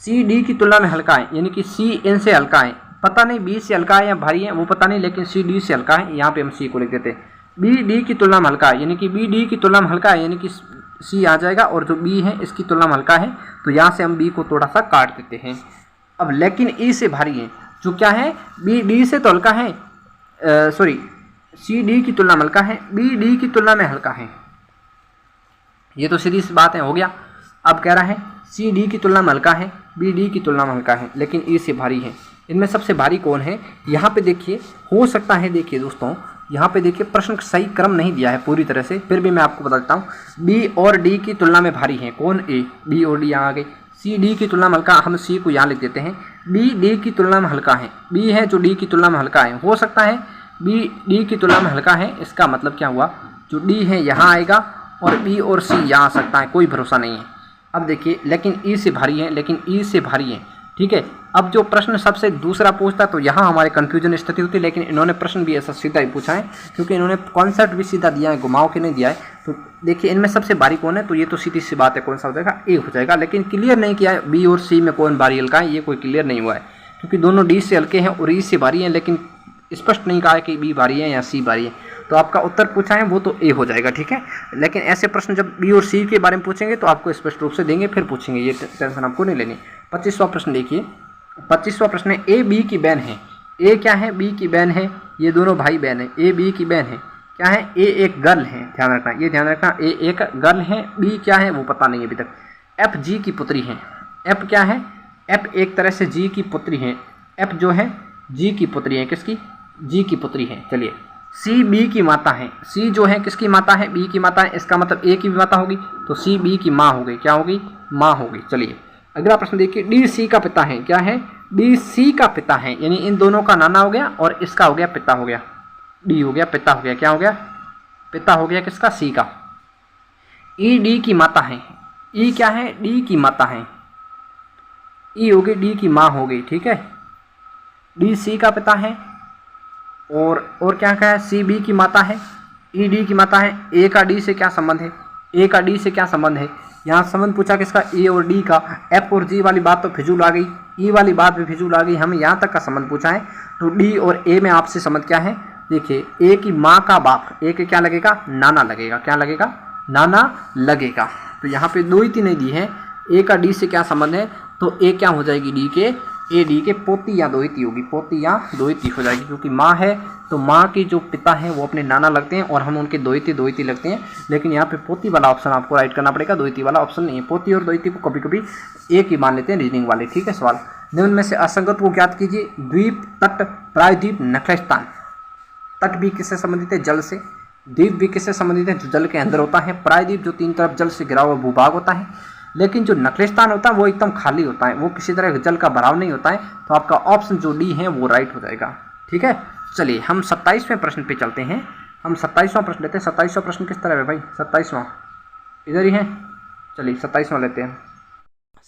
सी डी की तुलना में हल्का है, यानी कि सी एन से हल्का है। पता नहीं बी से हल्का है या भारी है वो पता नहीं, लेकिन सी डी से हल्का है। यहाँ पे हम सी को लिख देते हैं। बी डी की तुलना में हल्का है, यानी कि बी डी की तुलना में हल्का है, यानी कि सी आ जाएगा। और जो बी है इसकी तुलना में हल्का है, तो यहाँ से हम बी को थोड़ा सा काट देते हैं। अब लेकिन ई से भारी है, जो क्या है? बी डी से तो हल्का है, सॉरी, सी डी की तुलना में हल्का है, बी डी की तुलना में हल्का है। ये तो सीधी सी बात है, हो गया। अब कह रहा है सी डी की तुलना में हल्का है, बी डी की तुलना में हल्का है लेकिन ई से भारी है। इनमें सबसे भारी कौन है? यहाँ पे देखिए, हो सकता है, देखिए दोस्तों यहाँ पे देखिए प्रश्न का सही क्रम नहीं दिया है पूरी तरह से, फिर भी मैं आपको बता देता हूँ। बी और डी की तुलना में भारी है कौन? ए। बी और डी यहाँ आ गई। सी डी की तुलना में हल्का, हम सी को यहाँ लिख देते हैं। बी डी की तुलना में हल्का है, बी है जो डी की तुलना में हल्का है। हो सकता है बी डी की तुलना में हल्का है, इसका मतलब क्या हुआ, जो डी है यहाँ आएगा और बी और सी यहाँ आ सकता है, कोई भरोसा नहीं है। अब देखिए, लेकिन ई से भारी है, लेकिन ई से भारी है, ठीक है। अब जो प्रश्न सबसे दूसरा पूछता तो यहाँ हमारे कंफ्यूजन स्थिति होती, लेकिन इन्होंने प्रश्न भी ऐसा सीधा ही पूछा है क्योंकि इन्होंने कॉन्सेप्ट भी सीधा दिया है, घुमाव के नहीं दिया है। तो देखिए इनमें सबसे भारी कौन है, तो ये तो सीधी सी बात है, कौन सा हो जाएगा? ए हो जाएगा। लेकिन क्लियर नहीं किया है बी और सी में कौन भारी हल्का है, ये कोई क्लियर नहीं हुआ है क्योंकि दोनों डी से हल्के हैं और ई से भारी हैं, लेकिन स्पष्ट नहीं कहा है कि बी भारी है या सी भारी है। तो आपका उत्तर पूछा है वो तो ए हो जाएगा, ठीक है। लेकिन ऐसे प्रश्न जब बी और सी के बारे में पूछेंगे तो आपको स्पष्ट रूप से देंगे, फिर पूछेंगे, ये टेंशन आपको नहीं लेनी। 25वां प्रश्न देखिए, 25वां प्रश्न है, ए बी की बहन है। ए क्या है? बी की बहन है, ये दोनों भाई बहन है, ए बी की बहन है। क्या है? ए एक गर्ल है, ध्यान रखना, ये ध्यान रखना, ए एक गर्ल है, बी क्या है वो पता नहीं है अभी तक। एफ जी की पुत्री है। एफ क्या है? एफ एक तरह से जी की पुत्री है, एफ जो है जी की पुत्री है, किसकी? जी की पुत्री है। चलिए, सी बी की माता है। सी जो है किसकी माता है? बी की माता है, इसका मतलब ए की भी माता होगी, तो सी बी की माँ हो गई, क्या होगी? माँ होगी। चलिए अगला प्रश्न देखिए, डी सी का पिता है। क्या है? डी सी का पिता है, यानी इन दोनों का नाना हो गया और इसका हो गया पिता हो गया, डी हो गया पिता हो गया, क्या हो गया? पिता हो गया किसका? सी का। ई डी की माता है। ई क्या है? डी की माता है, ई हो गई डी की माँ हो गई, ठीक है। डी सी का पिता है और क्या कहा है? सी बी की माता है, ई डी की माता है। ए का डी से क्या संबंध है? ए का डी से क्या संबंध है? यहाँ संबंध पूछा किसका? ए और डी का। एफ और जी वाली बात तो फिजूल आ गई, ई वाली बात भी फिजूल आ गई, हमें यहाँ तक का संबंध पूछा है। तो डी और ए में आपसे संबंध क्या है? देखिए, ए की माँ का बाप, ए के क्या लगेगा? नाना लगेगा, क्या लगेगा? नाना लगेगा। तो यहाँ पे दो ही तीन नहीं दी है, ए का डी से क्या संबंध है, तो ए क्या हो जाएगी? डी के, ए डी के पोती या दोहिती होगी, पोती या दोहिती हो जाएगी, क्योंकि माँ है तो माँ की जो पिता हैं वो अपने नाना लगते हैं और हम उनके दोहिती लगते हैं। लेकिन यहाँ पे पोती वाला ऑप्शन आपको राइट करना पड़ेगा, दोहिती वाला ऑप्शन नहीं है। पोती और दोहिती को कभी कभी एक ही मान लेते हैं रीजनिंग वाले, ठीक है। सवाल, निम्न में से असंगत को ज्ञात कीजिए। द्वीप, तट, प्रायद्वीप, नखलस्थान। तट भी किससे संबंधित है? जल से। द्वीप भी किससे संबंधित है? जो जल के अंदर होता है। प्रायद्वीप जो तीन तरफ जल से घिरा हुआ भूभाग होता है। लेकिन जो नखलस्थान होता है वो एकदम खाली होता है, वो किसी तरह जल का भराव नहीं होता है। तो आपका ऑप्शन जो डी है वो राइट हो जाएगा, ठीक है। चलिए हम 27वें प्रश्न पे चलते हैं। हम 27वां प्रश्न लेते हैं। 27वां प्रश्न किस तरह है भाई? 27वां इधर ही है, चलिए 27वां लेते हैं।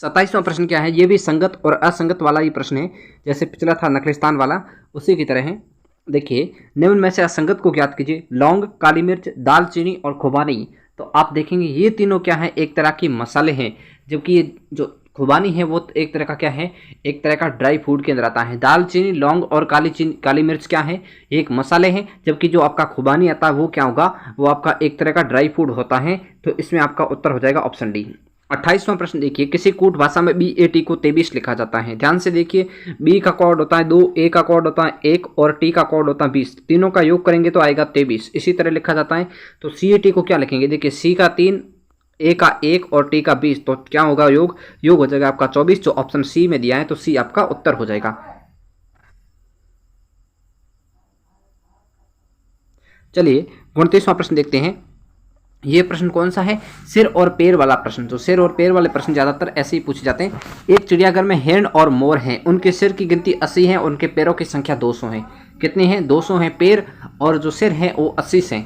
27वां प्रश्न क्या है? ये भी संगत और असंगत वाला ही प्रश्न है, जैसे पिछला था नखलिस्तान वाला, उसी की तरह है। देखिए, निम्न में से असंगत को ज्ञात कीजिए। लौंग, काली मिर्च, दालचीनी और खुबानी। तो आप देखेंगे ये तीनों क्या है? एक तरह के मसाले हैं, जबकि ये जो खुबानी है वो एक तरह का क्या है? एक तरह का ड्राई फूड के अंदर आता है। दालचीनी, लौंग और काली मिर्च क्या है? एक मसाले हैं, जबकि जो आपका खुबानी आता है वो क्या होगा? वो आपका एक तरह का ड्राई फूड होता है। तो इसमें आपका उत्तर हो जाएगा ऑप्शन डी। 28वां प्रश्न देखिए, किसी कूट भाषा में BAT को 23 लिखा जाता है। ध्यान से देखिए, B का कॉर्ड होता है 2, A का कॉर्ड होता है 1 और T का कॉर्ड होता है 20। तीनों का योग करेंगे तो आएगा 23, इसी तरह लिखा जाता है। तो CAT को क्या लिखेंगे? देखिए, C का 3, A का 1 और T का 20, तो क्या होगा? योग हो जाएगा आपका 24, जो ऑप्शन C में दिया है, तो C आपका उत्तर हो जाएगा। चलिए 29वां प्रश्न देखते हैं। ये प्रश्न कौन सा है? सिर और पैर वाला प्रश्न। तो सिर और पैर वाले प्रश्न ज़्यादातर ऐसे ही पूछे जाते हैं। एक चिड़ियाघर में हिरण और मोर हैं, उनके सिर की गिनती 80 है, उनके पैरों की संख्या 200 है। कितने हैं? 200 हैं पैर, और जो सिर हैं वो 80 हैं।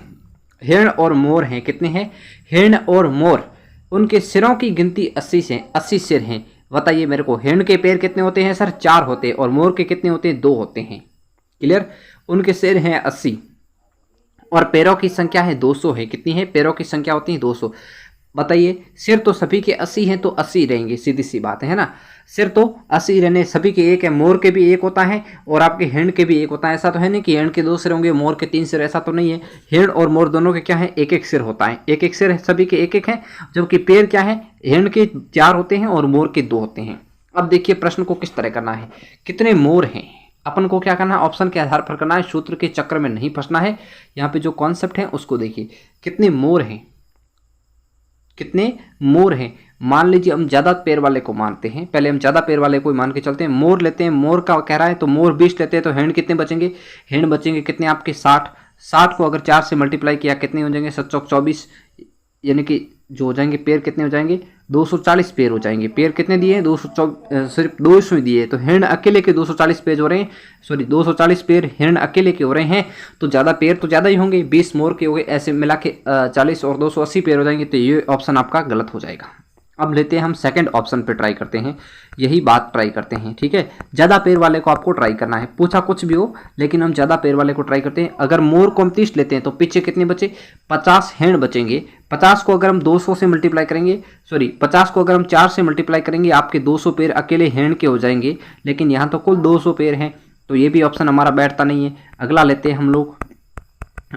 हिरण और मोर हैं, कितने हैं? हिरण और मोर, उनके सिरों की गिनती 80 से 80 सिर हैं। बताइए मेरे को, हिरण के पैर कितने होते हैं सर? 4 होते हैं, और मोर के कितने होते हैं? 2 होते हैं। क्लियर? उनके सिर हैं 80 और पैरों की संख्या है 200 है। कितनी है? पैरों की संख्या होती है 200। बताइए, सिर तो सभी के 80 हैं, तो 80 रहेंगे, सीधी सी बात है ना। सिर तो 80 रहने, सभी के एक है। मोर के भी एक होता है और आपके हिरण के भी एक होता है। ऐसा तो है नहीं कि हिरण के 2 सिर होंगे, मोर के 3 सिर, ऐसा तो नहीं है। हिरण और मोर दोनों के क्या है? एक एक सिर होता है, एक एक सिर है, सभी के एक एक है। जबकि पैर क्या है? हिरण के 4 होते हैं और मोर के 2 होते हैं। अब देखिए प्रश्न को किस तरह करना है। कितने मोर हैं? अपन को क्या करना है? ऑप्शन के आधार पर करना है, सूत्र के चक्कर में नहीं फंसना है। यहाँ पे जो कॉन्सेप्ट है उसको देखिए। कितने मोर हैं? कितने मोर हैं? मान लीजिए हम ज़्यादा पैर वाले को मानते हैं, पहले हम ज़्यादा पैर वाले को ही मान के चलते हैं। मोर लेते हैं, मोर का कह रहा है तो मोर 20 लेते हैं, तो हैंड कितने बचेंगे, हैंड बचेंगे कितने आपके 60। 60 को अगर 4 से मल्टीप्लाई किया कितने हो जाएंगे, 7 चौक 24, यानी कि जो हो जाएंगे पैर कितने हो जाएंगे, 240 पैर हो जाएंगे। पैर कितने दिए हैं, 224, सिर्फ 200 दिए हैं, तो हैंड अकेले के 240 पेज हो रहे हैं, सॉरी 240 पैर हैंड अकेले के हो रहे हैं, तो ज़्यादा पैर तो ज़्यादा ही होंगे, 20 मोर के हो गए, ऐसे मिला के 40 और 280 पैर हो जाएंगे, तो ये ऑप्शन आपका गलत हो जाएगा। अब लेते हैं हम सेकंड ऑप्शन पे ट्राई करते हैं, यही बात ट्राई करते हैं, ठीक है। ज़्यादा पैर वाले को आपको ट्राई करना है, पूछा कुछ भी हो, लेकिन हम ज़्यादा पैर वाले को ट्राई करते हैं। अगर मोर को हम 30 लेते हैं तो पीछे कितने बचे, 50 हैंड बचेंगे। 50 को अगर हम 200 से मल्टीप्लाई करेंगे, सॉरी 50 को अगर हम 4 से मल्टीप्लाई करेंगे, आपके 200 पैर अकेले हैंड के हो जाएंगे, लेकिन यहाँ तो कुल 200 पैर हैं, तो ये भी ऑप्शन हमारा बैठता नहीं है। अगला लेते हैं हम लोग,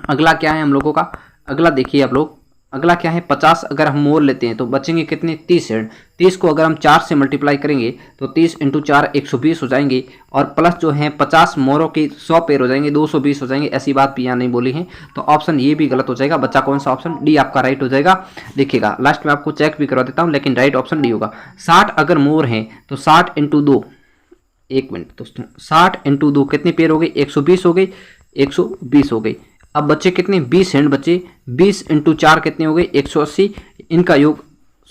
अगला क्या है हम लोगों का, अगला देखिए आप लोग, अगला क्या है, 50 अगर हम मोर लेते हैं तो बचेंगे कितने, 30 हैंड। 30 को अगर हम 4 से मल्टीप्लाई करेंगे तो 30 × 4 120 हो जाएंगे, और प्लस जो है 50 मोरों की 100 पैर हो जाएंगे, 220 हो जाएंगे। ऐसी बात भी यहाँ नहीं बोली है, तो ऑप्शन ये भी गलत हो जाएगा। बच्चा कौन सा ऑप्शन, डी आपका राइट हो जाएगा। देखिएगा लास्ट में आपको चेक भी करवा देता हूँ, लेकिन राइट ऑप्शन डी होगा। 60 अगर मोर हैं तो 60 × 2, एक मिनट दोस्तों, 60 × 2 कितने पैर हो गए, 120 हो गई, 120 हो गई। अब बच्चे कितने, 20 हैंड बचे, 20 × 4 कितने हो गए, 180, इनका योग,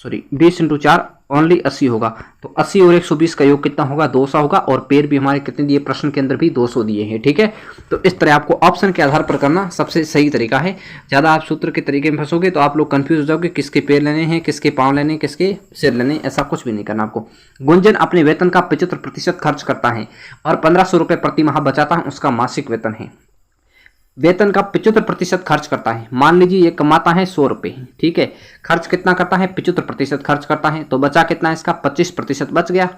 सॉरी 20 × 4 ओनली 80 होगा, तो 80 और 120 का योग कितना होगा, 200 होगा, और पैर भी हमारे कितने दिए, प्रश्न के अंदर भी 200 दिए हैं, ठीक है। तो इस तरह आपको ऑप्शन के आधार पर करना सबसे सही तरीका है। ज़्यादा आप सूत्र के तरीके में फंसोगे तो आप लोग कंफ्यूज हो जाओगे, किसके पैर लेने हैं, किसके पाँव लेने हैं, किसके सिर लेने हैं, ऐसा कुछ भी नहीं करना आपको। गुंजन अपने वेतन का 75% खर्च करता है और 1500 रुपये प्रति माह बचाता है, उसका मासिक वेतन है। वेतन का 75% खर्च करता है, मान लीजिए ये कमाता है 100 रुपये, ठीक है, खर्च कितना करता है, 75% खर्च करता है, तो बचा कितना है इसका, 25% बच गया।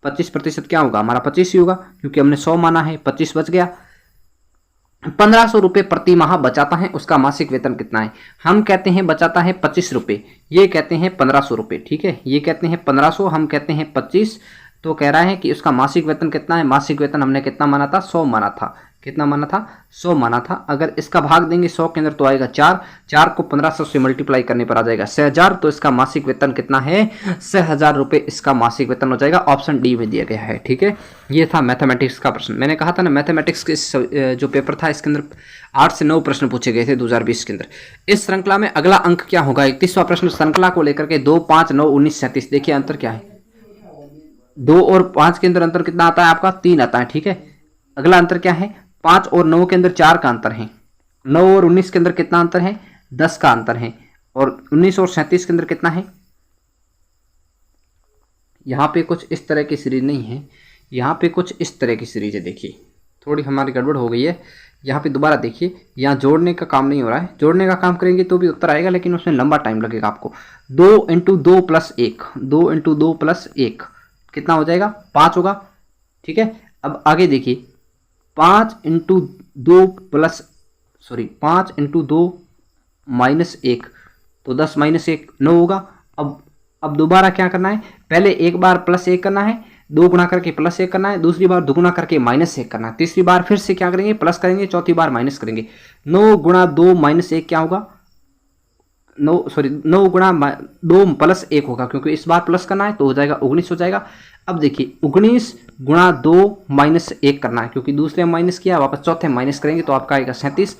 25% क्या होगा हमारा, 25 ही होगा, क्योंकि हमने 100 माना है, 25 बच गया। 1500 रुपये प्रति माह बचाता है, उसका मासिक वेतन कितना है, हम कहते हैं बचाता है 25 रुपये, ये कहते हैं 1500 रुपये, ठीक है, ये कहते हैं 1500, हम कहते हैं 25, तो कह रहा है कि उसका मासिक वेतन कितना है। मासिक वेतन हमने कितना माना था, 100 माना था, कितना माना था, 100 माना था। अगर इसका भाग देंगे 100 के अंदर तो आएगा 4, 4 को 1500 से मल्टीप्लाई करने पर आ जाएगा 6000, तो इसका मासिक वेतन कितना है, 6000 रुपये इसका मासिक वेतन हो जाएगा। ऑप्शन डी में दिया गया है, ठीक है। ये था मैथमेटिक्स का प्रश्न। मैंने कहा था ना, मैथमेटिक्स के जो पेपर था इसके अंदर 8 से 9 प्रश्न पूछे गए थे 2020 के अंदर। इस श्रृंखला में अगला अंक क्या होगा, 31वां प्रश्न श्रृंखला को लेकर के 2, 5, 9, 19, 37। देखिए अंतर क्या है, 2 और 5 के अंदर अंतर कितना आता है आपका, 3 आता है, ठीक है। अगला अंतर क्या है, 5 और 9 के अंदर 4 का अंतर है, 9 और 19 के अंदर कितना अंतर है, 10 का अंतर है, और 19 और 37 के अंदर कितना है। यहाँ पे कुछ इस तरह की सीरीज नहीं है, यहाँ पे कुछ इस तरह की सीरीज है। देखिए थोड़ी हमारी गड़बड़ हो गई है, यहाँ पे दोबारा देखिए, यहाँ जोड़ने का काम नहीं हो रहा है, जोड़ने का काम करेंगे तो भी उत्तर आएगा, लेकिन उसमें लंबा टाइम लगेगा आपको। 2 × 2 + 1, 2 × 2 + 1 कितना हो जाएगा, 5 होगा, ठीक है। अब आगे देखिए, 5 × 2 + 5 × 2 - 1, तो 10 - 1 9 होगा। अब दोबारा क्या करना है, पहले एक बार +1 करना है, 2 गुणा करके +1 करना है, दूसरी बार दुगुना करके -1 करना है, तीसरी बार फिर से क्या करेंगे, प्लस करेंगे, चौथी बार माइनस करेंगे। 9 × 2 - 1 क्या होगा, 9 × 2 + 1 होगा, क्योंकि इस बार प्लस करना है तो हो जाएगा 19 हो जाएगा। अब देखिए 19 × 2 - 1 करना है, क्योंकि दूसरे में माइनस किया, वापस चौथे माइनस करेंगे तो आपका आएगा 37।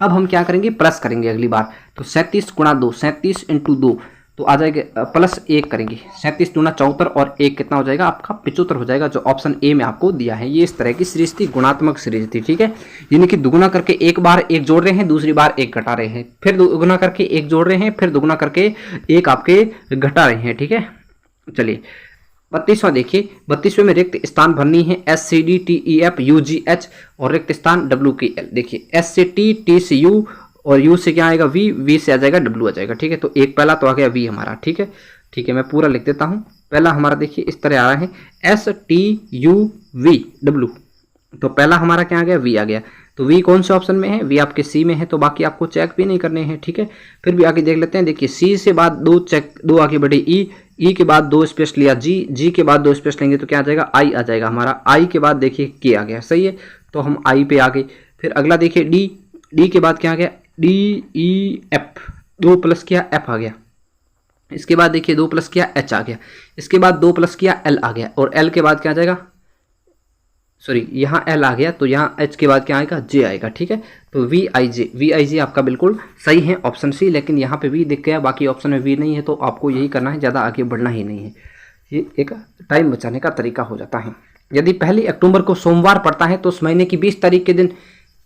अब हम क्या करेंगे, प्लस करेंगे अगली बार, तो 37 × 2, 37 × 2 तो आ जाएगा +1 करेंगे, 37 दूना 74 और 1 कितना हो जाएगा आपका 75 हो जाएगा, जो ऑप्शन ए में आपको दिया है। ये इस तरह की सीरीज थी, गुणात्मक सीरीज थी, ठीक है। यानी कि दुगुना करके एक बार 1 जोड़ रहे हैं, दूसरी बार 1 घटा रहे हैं, फिर दुगुना करके 1 जोड़ रहे हैं, फिर दुगुना करके 1 आपके घटा रहे हैं, ठीक है। चलिए 32वां देखिए, 32वें में रिक्त स्थान भरनी है, SCD TEF UGH और रिक्त स्थान WKL। देखिए S से T, T से U और U से क्या आएगा, V से आ जाएगा W आ जाएगा, ठीक है। तो एक पहला तो आ गया V हमारा, ठीक है, ठीक है। मैं पूरा लिख देता हूँ, पहला हमारा देखिए इस तरह आ रहा है STUVW, तो पहला हमारा क्या आ गया, V आ गया। तो V कौन से ऑप्शन में है, V आपके C में है, तो बाकी आपको चेक भी नहीं करने हैं, ठीक है। फिर भी आगे देख लेते हैं, देखिए C से बाद 2 आगे बढ़े E के बाद 2 स्पेस लिया G के बाद 2 स्पेस लेंगे तो क्या आ जाएगा, I आ जाएगा हमारा। I के बाद देखिए K आ गया, सही है, तो हम I पे आ गए। फिर अगला देखिए D के बाद क्या आ गया, DEF, 2 प्लस किया F आ गया, इसके बाद देखिए 2 प्लस किया H आ गया, इसके बाद 2 प्लस किया L आ गया, और L के बाद क्या आ जाएगा, सॉरी यहाँ L आ गया तो यहाँ H के बाद क्या आएगा, J आएगा। ठीक है, तो VIJ आपका बिल्कुल सही है, ऑप्शन सी। लेकिन यहाँ पे V दिख गया, बाकी ऑप्शन में V नहीं है, तो आपको यही करना है, ज़्यादा आगे बढ़ना ही नहीं है। ये एक टाइम बचाने का तरीका हो जाता है। यदि 1 अक्टूबर को सोमवार पड़ता है तो उस महीने की 20 तारीख के दिन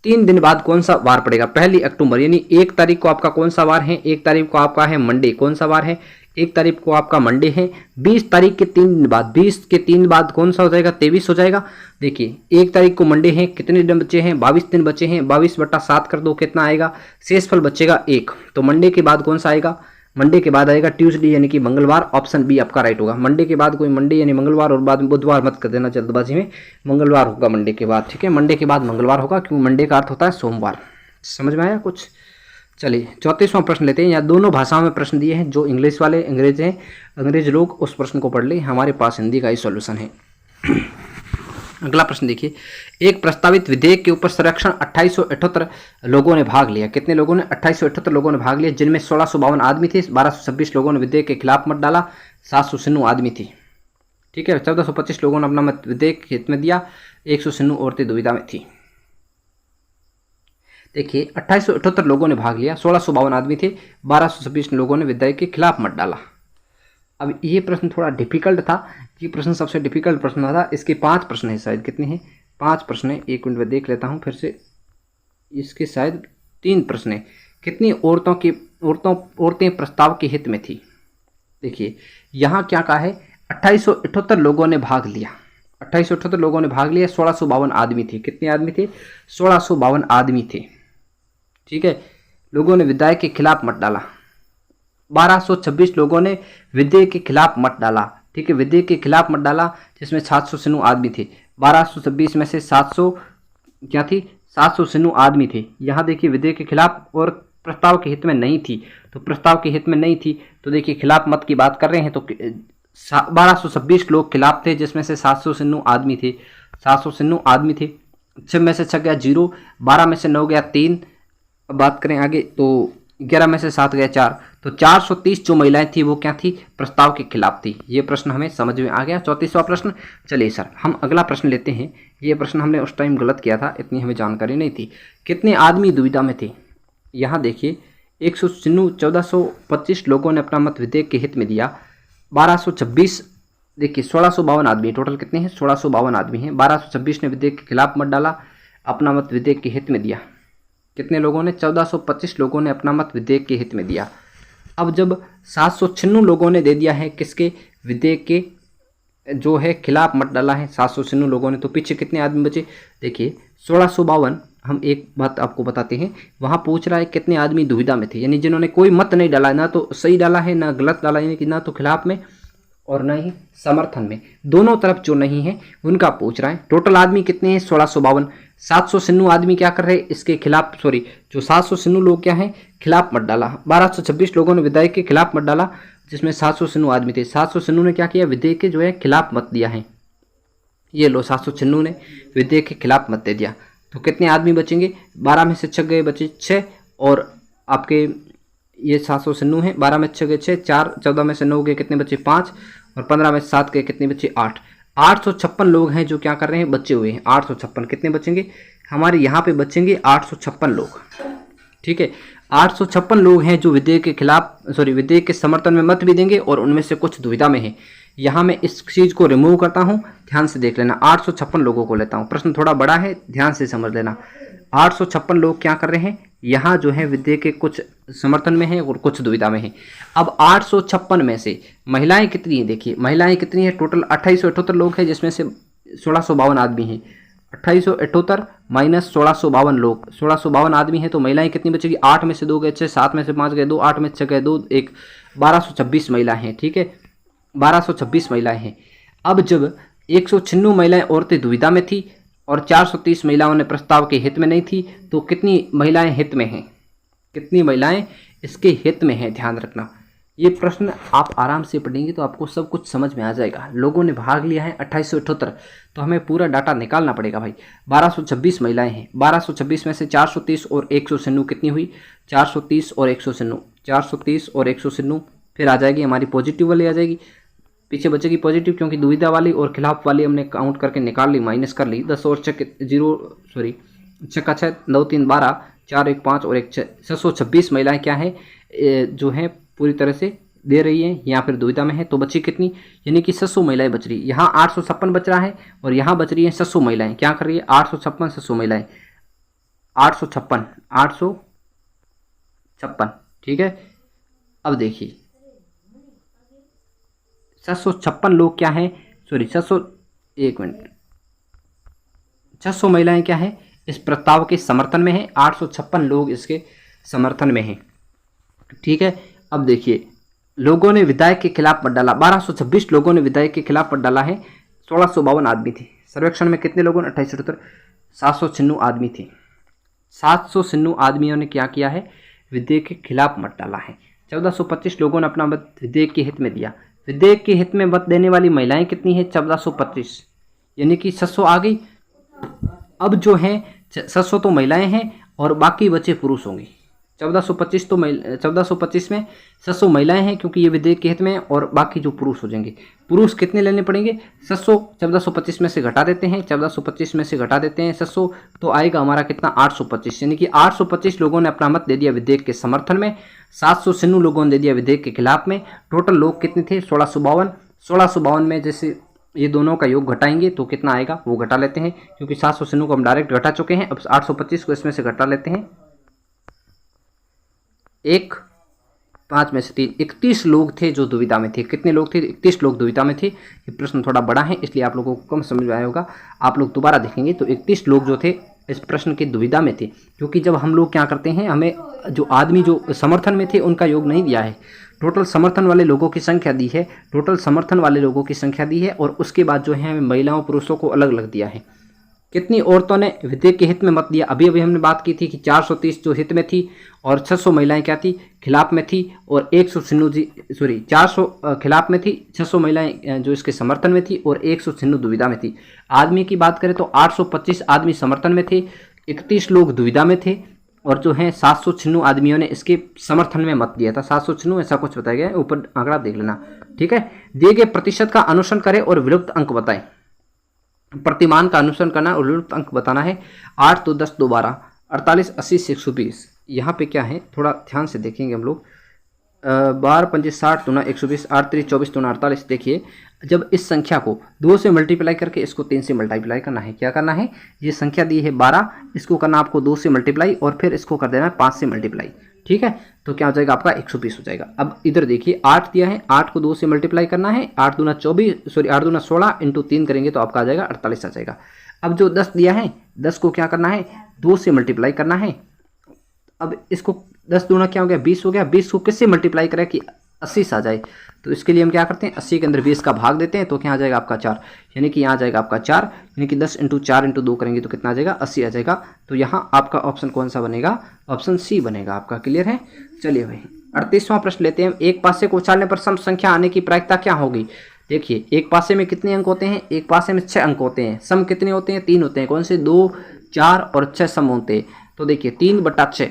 3 दिन बाद कौन सा वार पड़ेगा। 1 अक्टूबर यानी 1 तारीख को आपका कौन सा वार है, 1 तारीख को आपका है मंडे, कौन सा वार है, 1 तारीख को आपका मंडे है। 20 तारीख के 3 दिन बाद, 20 के 3 बाद कौन सा हो जाएगा, 23 हो जाएगा। देखिए 1 तारीख को मंडे है, कितने दिन बचे हैं, 22 दिन बचे हैं, 22/7 कर दो, कितना आएगा, शेषफल बचेगा 1। तो मंडे के बाद कौन सा आएगा, मंडे के बाद आएगा ट्यूसडे यानी कि मंगलवार, ऑप्शन बी आपका राइट होगा। मंडे के बाद कोई मंडे यानी मंगलवार, और बाद में बुधवार मत कर देना जल्दबाजी में, मंगलवार होगा मंडे के बाद। ठीक है, मंडे के बाद मंगलवार होगा, क्योंकि मंडे का अर्थ होता है सोमवार। समझ में आया कुछ। चलिए 34वां प्रश्न लेते हैं। यहाँ दोनों भाषाओं में प्रश्न दिए हैं, जो इंग्लिश वाले अंग्रेज हैं, अंग्रेज लोग उस प्रश्न को पढ़ ले, हमारे पास हिंदी का ही सॉल्यूशन है। अगला प्रश्न देखिए, एक प्रस्तावित विधेयक के ऊपर संरक्षण 2878 लोगों ने भाग लिया। कितने लोगों ने, 2878 लोगों ने भाग लिया, जिनमें 1652 आदमी थे, 1226 लोगों ने विधेयक के खिलाफ मत डाला, 796 आदमी थी। ठीक है, 1425 लोगों ने अपना मत विधेयक के हित में दिया, 196 औरतें दुविधा में थी। देखिए 2878 लोगों ने भाग लिया, 1652 आदमी थे, 1226 लोगों ने विधेयक के खिलाफ मत डाला। अब ये प्रश्न थोड़ा डिफिकल्ट था, ये प्रश्न सबसे डिफिकल्ट प्रश्न था। इसके 5 प्रश्न है शायद, कितने हैं, 5 प्रश्न है, 1 मिनट में देख लेता हूँ फिर से। इसके शायद 3 प्रश्न है। कितनी औरतें प्रस्ताव के हित में थी। देखिए यहाँ क्या कहा है, 2878 लोगों ने भाग लिया, 2878 लोगों ने भाग लिया, 1652 आदमी थे। कितने आदमी थे, 1652 आदमी थे। ठीक है, लोगों ने विधेयक के खिलाफ मत डाला, 1226 लोगों ने विधेयक के खिलाफ मत डाला। ठीक है, विधेयक के खिलाफ मत डाला, जिसमें 796 आदमी थे। 1226 में से 700 क्या थी, 796 आदमी थे। यहाँ देखिए विधेयक के खिलाफ और प्रस्ताव के हित में नहीं थी, तो प्रस्ताव के हित में नहीं थी, तो देखिए खिलाफ मत की बात कर रहे हैं, तो 1226 लोग खिलाफ थे, जिसमें से 796 आदमी थे, 796 आदमी थे। 6 में से 6 गया 0, 12 में से 9 गया 3। अब बात करें आगे, तो 11 में से 7 गया 4, तो 430 जो महिलाएं थी वो क्या थी, प्रस्ताव के खिलाफ थी। ये प्रश्न हमें समझ में आ गया। 34वां प्रश्न। चलिए सर हम अगला प्रश्न लेते हैं। ये प्रश्न हमने उस टाइम गलत किया था, इतनी हमें जानकारी नहीं थी। कितने आदमी दुविधा में थे। यहाँ देखिए 1425 लोगों ने अपना मत विधेयक के हित में दिया, 1226 देखिए 1652 आदमी, टोटल कितने हैं, 1652 आदमी हैं। 1226 ने विधेयक के खिलाफ मत डाला, अपना मत विधेयक के हित में दिया। कितने लोगों ने, 1425 लोगों ने अपना मत विधेयक के हित में दिया। अब जब 796 लोगों ने दे दिया है, किसके, विधेयक के जो है खिलाफ मत डाला है 796 लोगों ने, तो पीछे कितने आदमी बचे। देखिए 1652, हम एक बात आपको बताते हैं, वहाँ पूछ रहा है कितने आदमी दुविधा में थे, यानी जिन्होंने कोई मत नहीं डाला, ना तो सही डाला है ना गलत डाला, यानी कि ना तो खिलाफ में और ना ही समर्थन में, दोनों तरफ जो नहीं है उनका पूछ रहा है। टोटल आदमी कितने हैं, 1652। 796 आदमी क्या कर रहे हैं, इसके खिलाफ, सॉरी जो 796 लोग क्या हैं, खिलाफ मत डाला। 1226 लोगों ने विधेयक के खिलाफ मत डाला, जिसमें 796 आदमी थे। 796 ने क्या किया, विधेयक के जो है खिलाफ मत दिया है। ये लो 796 ने विधेयक के खिलाफ मत दे दिया, तो कितने आदमी बचेंगे, 12 में से 6 गए बचे 6, और आपके ये 796 है, 12 में 6 गए 6, 4, 14 में से 9 गए कितने बचे 5, और 15 में से 7 गए कितने बचे 8। 856 लोग हैं जो क्या कर रहे हैं, बचे हुए हैं। 856 कितने बचेंगे, हमारे यहाँ पे बचेंगे 856 लोग। ठीक है, 856 लोग हैं जो विधेयक के खिलाफ, सॉरी विधेयक के समर्थन में मत भी देंगे, और उनमें से कुछ दुविधा में है। यहाँ मैं इस चीज़ को रिमूव करता हूँ, ध्यान से देख लेना। 856 लोगों को लेता हूँ, प्रश्न थोड़ा बड़ा है, ध्यान से समझ लेना। 856 लोग क्या कर रहे हैं, यहाँ जो है विधेयक के कुछ समर्थन में है और कुछ दुविधा में है। अब 856 में से महिलाएं कितनी हैं, देखिए महिलाएं कितनी हैं, टोटल 2878 लोग हैं, जिसमें से 1652 आदमी हैं। 2878 माइनस 1652 लोग, 1652 आदमी हैं, तो महिलाएं कितनी बचेगी, 8 में से 2 गए 6, 7 में से 5 गए 2, 8 में 6 गए 2, 1, 1226 महिलाएं हैं। ठीक है, 1226 महिलाएं हैं। अब जब 196 महिलाएं औरतें दुविधा में थी और 430 महिलाओं ने प्रस्ताव के हित में नहीं थी, तो कितनी महिलाएं हित में हैं, कितनी महिलाएं इसके हित में हैं, ध्यान रखना। ये प्रश्न आप आराम से पढ़ेंगे तो आपको सब कुछ समझ में आ जाएगा। लोगों ने भाग लिया है 2878, तो हमें पूरा डाटा निकालना पड़ेगा भाई। 1226 महिलाएं हैं, 1226 में से 430 और 196 कितनी हुई, 430 और 196, 430 और 196, फिर आ जाएगी हमारी पॉजिटिव वाली आ जाएगी, पीछे बचेगी पॉजिटिव क्योंकि दुविधा वाली और खिलाफ वाली हमने काउंट करके निकाल ली, माइनस कर ली। 10 और 6 का 6, 2 3 12, 4 1 5 और 1 6, 626 महिलाएं क्या है जो है पूरी तरह से दे रही हैं या फिर दुविधा में है। तो बची कितनी, यानी कि 600 महिलाएं बच रही। यहाँ 856 बच रहा है और यहाँ बच रही है 600 महिलाएं। क्या कर रही है, 856 600 महिलाएं, 856, ठीक है। अब देखिए 656 लोग क्या है, 600 महिलाएं क्या है इस प्रस्ताव के समर्थन में है, 856 लोग इसके समर्थन में हैं, ठीक है। अब देखिए लोगों ने विधायक के खिलाफ मत डाला, 1226 लोगों ने विधायक के खिलाफ मत डाला है, 1652 आदमी थे। सर्वेक्षण में कितने लोगों ने, 28 796 आदमी थे। 796 आदमियों ने क्या किया है, विधेयक के खिलाफ मत डाला है। 1425 लोगों ने अपना मत विधेयक के हित में दिया। विधेयक के हित में मत देने वाली महिलाएं कितनी है, 1425, यानी कि 600 आ गई। अब जो है 600 तो महिलाएं हैं और बाकी बचे पुरुष होंगे। 1425 में 600 महिलाएं हैं क्योंकि ये विधेयक के हित में है और बाकी जो पुरुष हो जाएंगे। पुरुष कितने लेने पड़ेंगे, 600 1425 में से घटा देते हैं, 1425 में से घटा देते हैं 600, तो आएगा हमारा कितना, 825, यानी कि 825 लोगों ने अपना मत दे दिया विधेयक के समर्थन में, 796 लोगों ने दे दिया विधेयक के खिलाफ में। टोटल लोग कितने थे, 1652 में जैसे ये दोनों का योग घटाएंगे तो कितना आएगा वो घटा लेते हैं, क्योंकि 796 को हम डायरेक्ट घटा चुके हैं। अब 825 को इसमें से घटा लेते हैं, 1 5 में से 3, 31 लोग थे जो दुविधा में थे। कितने लोग थे, 31 लोग दुविधा में थे। ये प्रश्न थोड़ा बड़ा है इसलिए आप लोगों को कम समझ में आया होगा, आप लोग दोबारा देखेंगे तो 31 लोग जो थे इस प्रश्न की दुविधा में थे, क्योंकि जब हम लोग क्या करते हैं, हमें जो आदमी जो समर्थन में थे उनका योग नहीं दिया है, टोटल समर्थन वाले लोगों की संख्या दी है, टोटल समर्थन वाले लोगों की संख्या दी है, और उसके बाद जो है हमें महिलाओं पुरुषों को अलग अलग दिया है। कितनी औरतों ने विधेयक के हित में मत दिया, अभी अभी हमने बात की थी कि 430 जो हित में थी और 600 महिलाएं क्या थी, खिलाफ में थी, और 400 खिलाफ में थी, 600 महिलाएं जो इसके समर्थन में थी और 196 दुविधा में थी। आदमी की बात करें तो 825 आदमी समर्थन में थे, 31 लोग दुविधा में थे, और जो है 796 आदमियों ने इसके समर्थन में मत दिया था। 796 ऐसा कुछ बताया गया है, ऊपर आंकड़ा देख लेना, ठीक है। दिए गए प्रतिशत का अनुसरण करें और विलुप्त अंक बताएं। प्रतिमान का अनुसरण करना और विलुप्त अंक बताना है। 8 2 10 2 12, 48 80 से 120। यहाँ पे क्या है, थोड़ा ध्यान से देखेंगे हम लोग। 12 5 60 दूना 120, 8 3 24 दूना 48। देखिए जब इस संख्या को 2 से मल्टीप्लाई करके इसको 3 से मल्टीप्लाई करना है, क्या करना है, ये संख्या दी है 12, इसको करना आपको 2 से मल्टीप्लाई और फिर इसको कर देना है 5 से मल्टीप्लाई, ठीक है। तो क्या हो जाएगा आपका 120 हो जाएगा। अब इधर देखिए 8 दिया है, 8 को 2 से मल्टीप्लाई करना है, 8 दूना 16 इंटू 3 करेंगे तो आपका आ जाएगा 48 आ जाएगा। अब जो 10 दिया है, 10 को क्या करना है, 2 से मल्टीप्लाई करना है। अब इसको 10 दूना क्या हो गया, 20 हो गया। 20 को किससे मल्टीप्लाई करें कि 80 से आ जाए, तो इसके लिए हम क्या करते हैं, 80 के अंदर 20 का भाग देते हैं, तो क्या आ जाएगा आपका 4, यानी कि यहाँ आ जाएगा आपका 4, यानी कि 10 इंटू 4 इंटू 2 करेंगे तो कितना आ जाएगा, 80 आ जाएगा। तो यहाँ आपका ऑप्शन कौन सा बनेगा, ऑप्शन सी बनेगा आपका। क्लियर है। चलिए भाई 38वां प्रश्न लेते हैं। एक पासे को उछालने पर सम संख्या आने की प्रायिकता क्या होगी। देखिए एक पासे में कितने अंक होते हैं, एक पासे में 6 अंक होते हैं। सम कितने होते हैं, 3 होते हैं। कौन से, 2 4 और 6 सम होते हैं। तो देखिए 3/6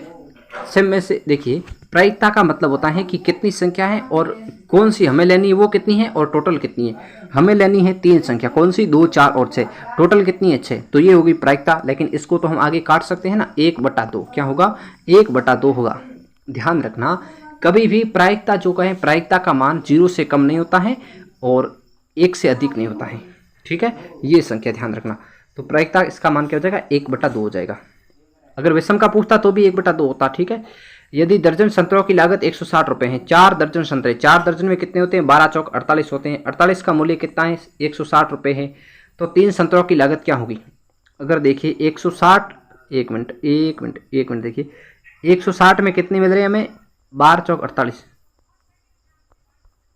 सम में से, देखिए प्रायिकता का मतलब होता है कि कितनी संख्या है और कौन सी हमें लेनी है वो कितनी है और टोटल कितनी है। हमें लेनी है 3 संख्या, कौन सी, 2 4 और 6, टोटल कितनी है 6, तो ये होगी प्रायिकता। लेकिन इसको तो हम आगे काट सकते हैं ना, 1/2 क्या होगा, 1/2 होगा। ध्यान रखना कभी भी प्रायिकता जो कहें, प्रायिकता का मान 0 से कम नहीं होता है और 1 से अधिक नहीं होता है, ठीक है, ये संख्या ध्यान रखना। तो प्रायिकता इसका मान क्या हो जाएगा, 1/2 हो जाएगा। अगर विषम का पूछता तो भी 1/2 होता, ठीक है। यदि दर्जन संतरों की लागत 160 रुपये है, 4 दर्जन संतरे, 4 दर्जन में कितने होते हैं, 12 चौक 48 होते हैं। 48 का मूल्य कितना है, 160 रुपये है, तो 3 संतरों की लागत क्या होगी। अगर देखिए 160, एक मिनट देखिए 160 में कितने मिल रहे हैं हमें, 12 चौक 48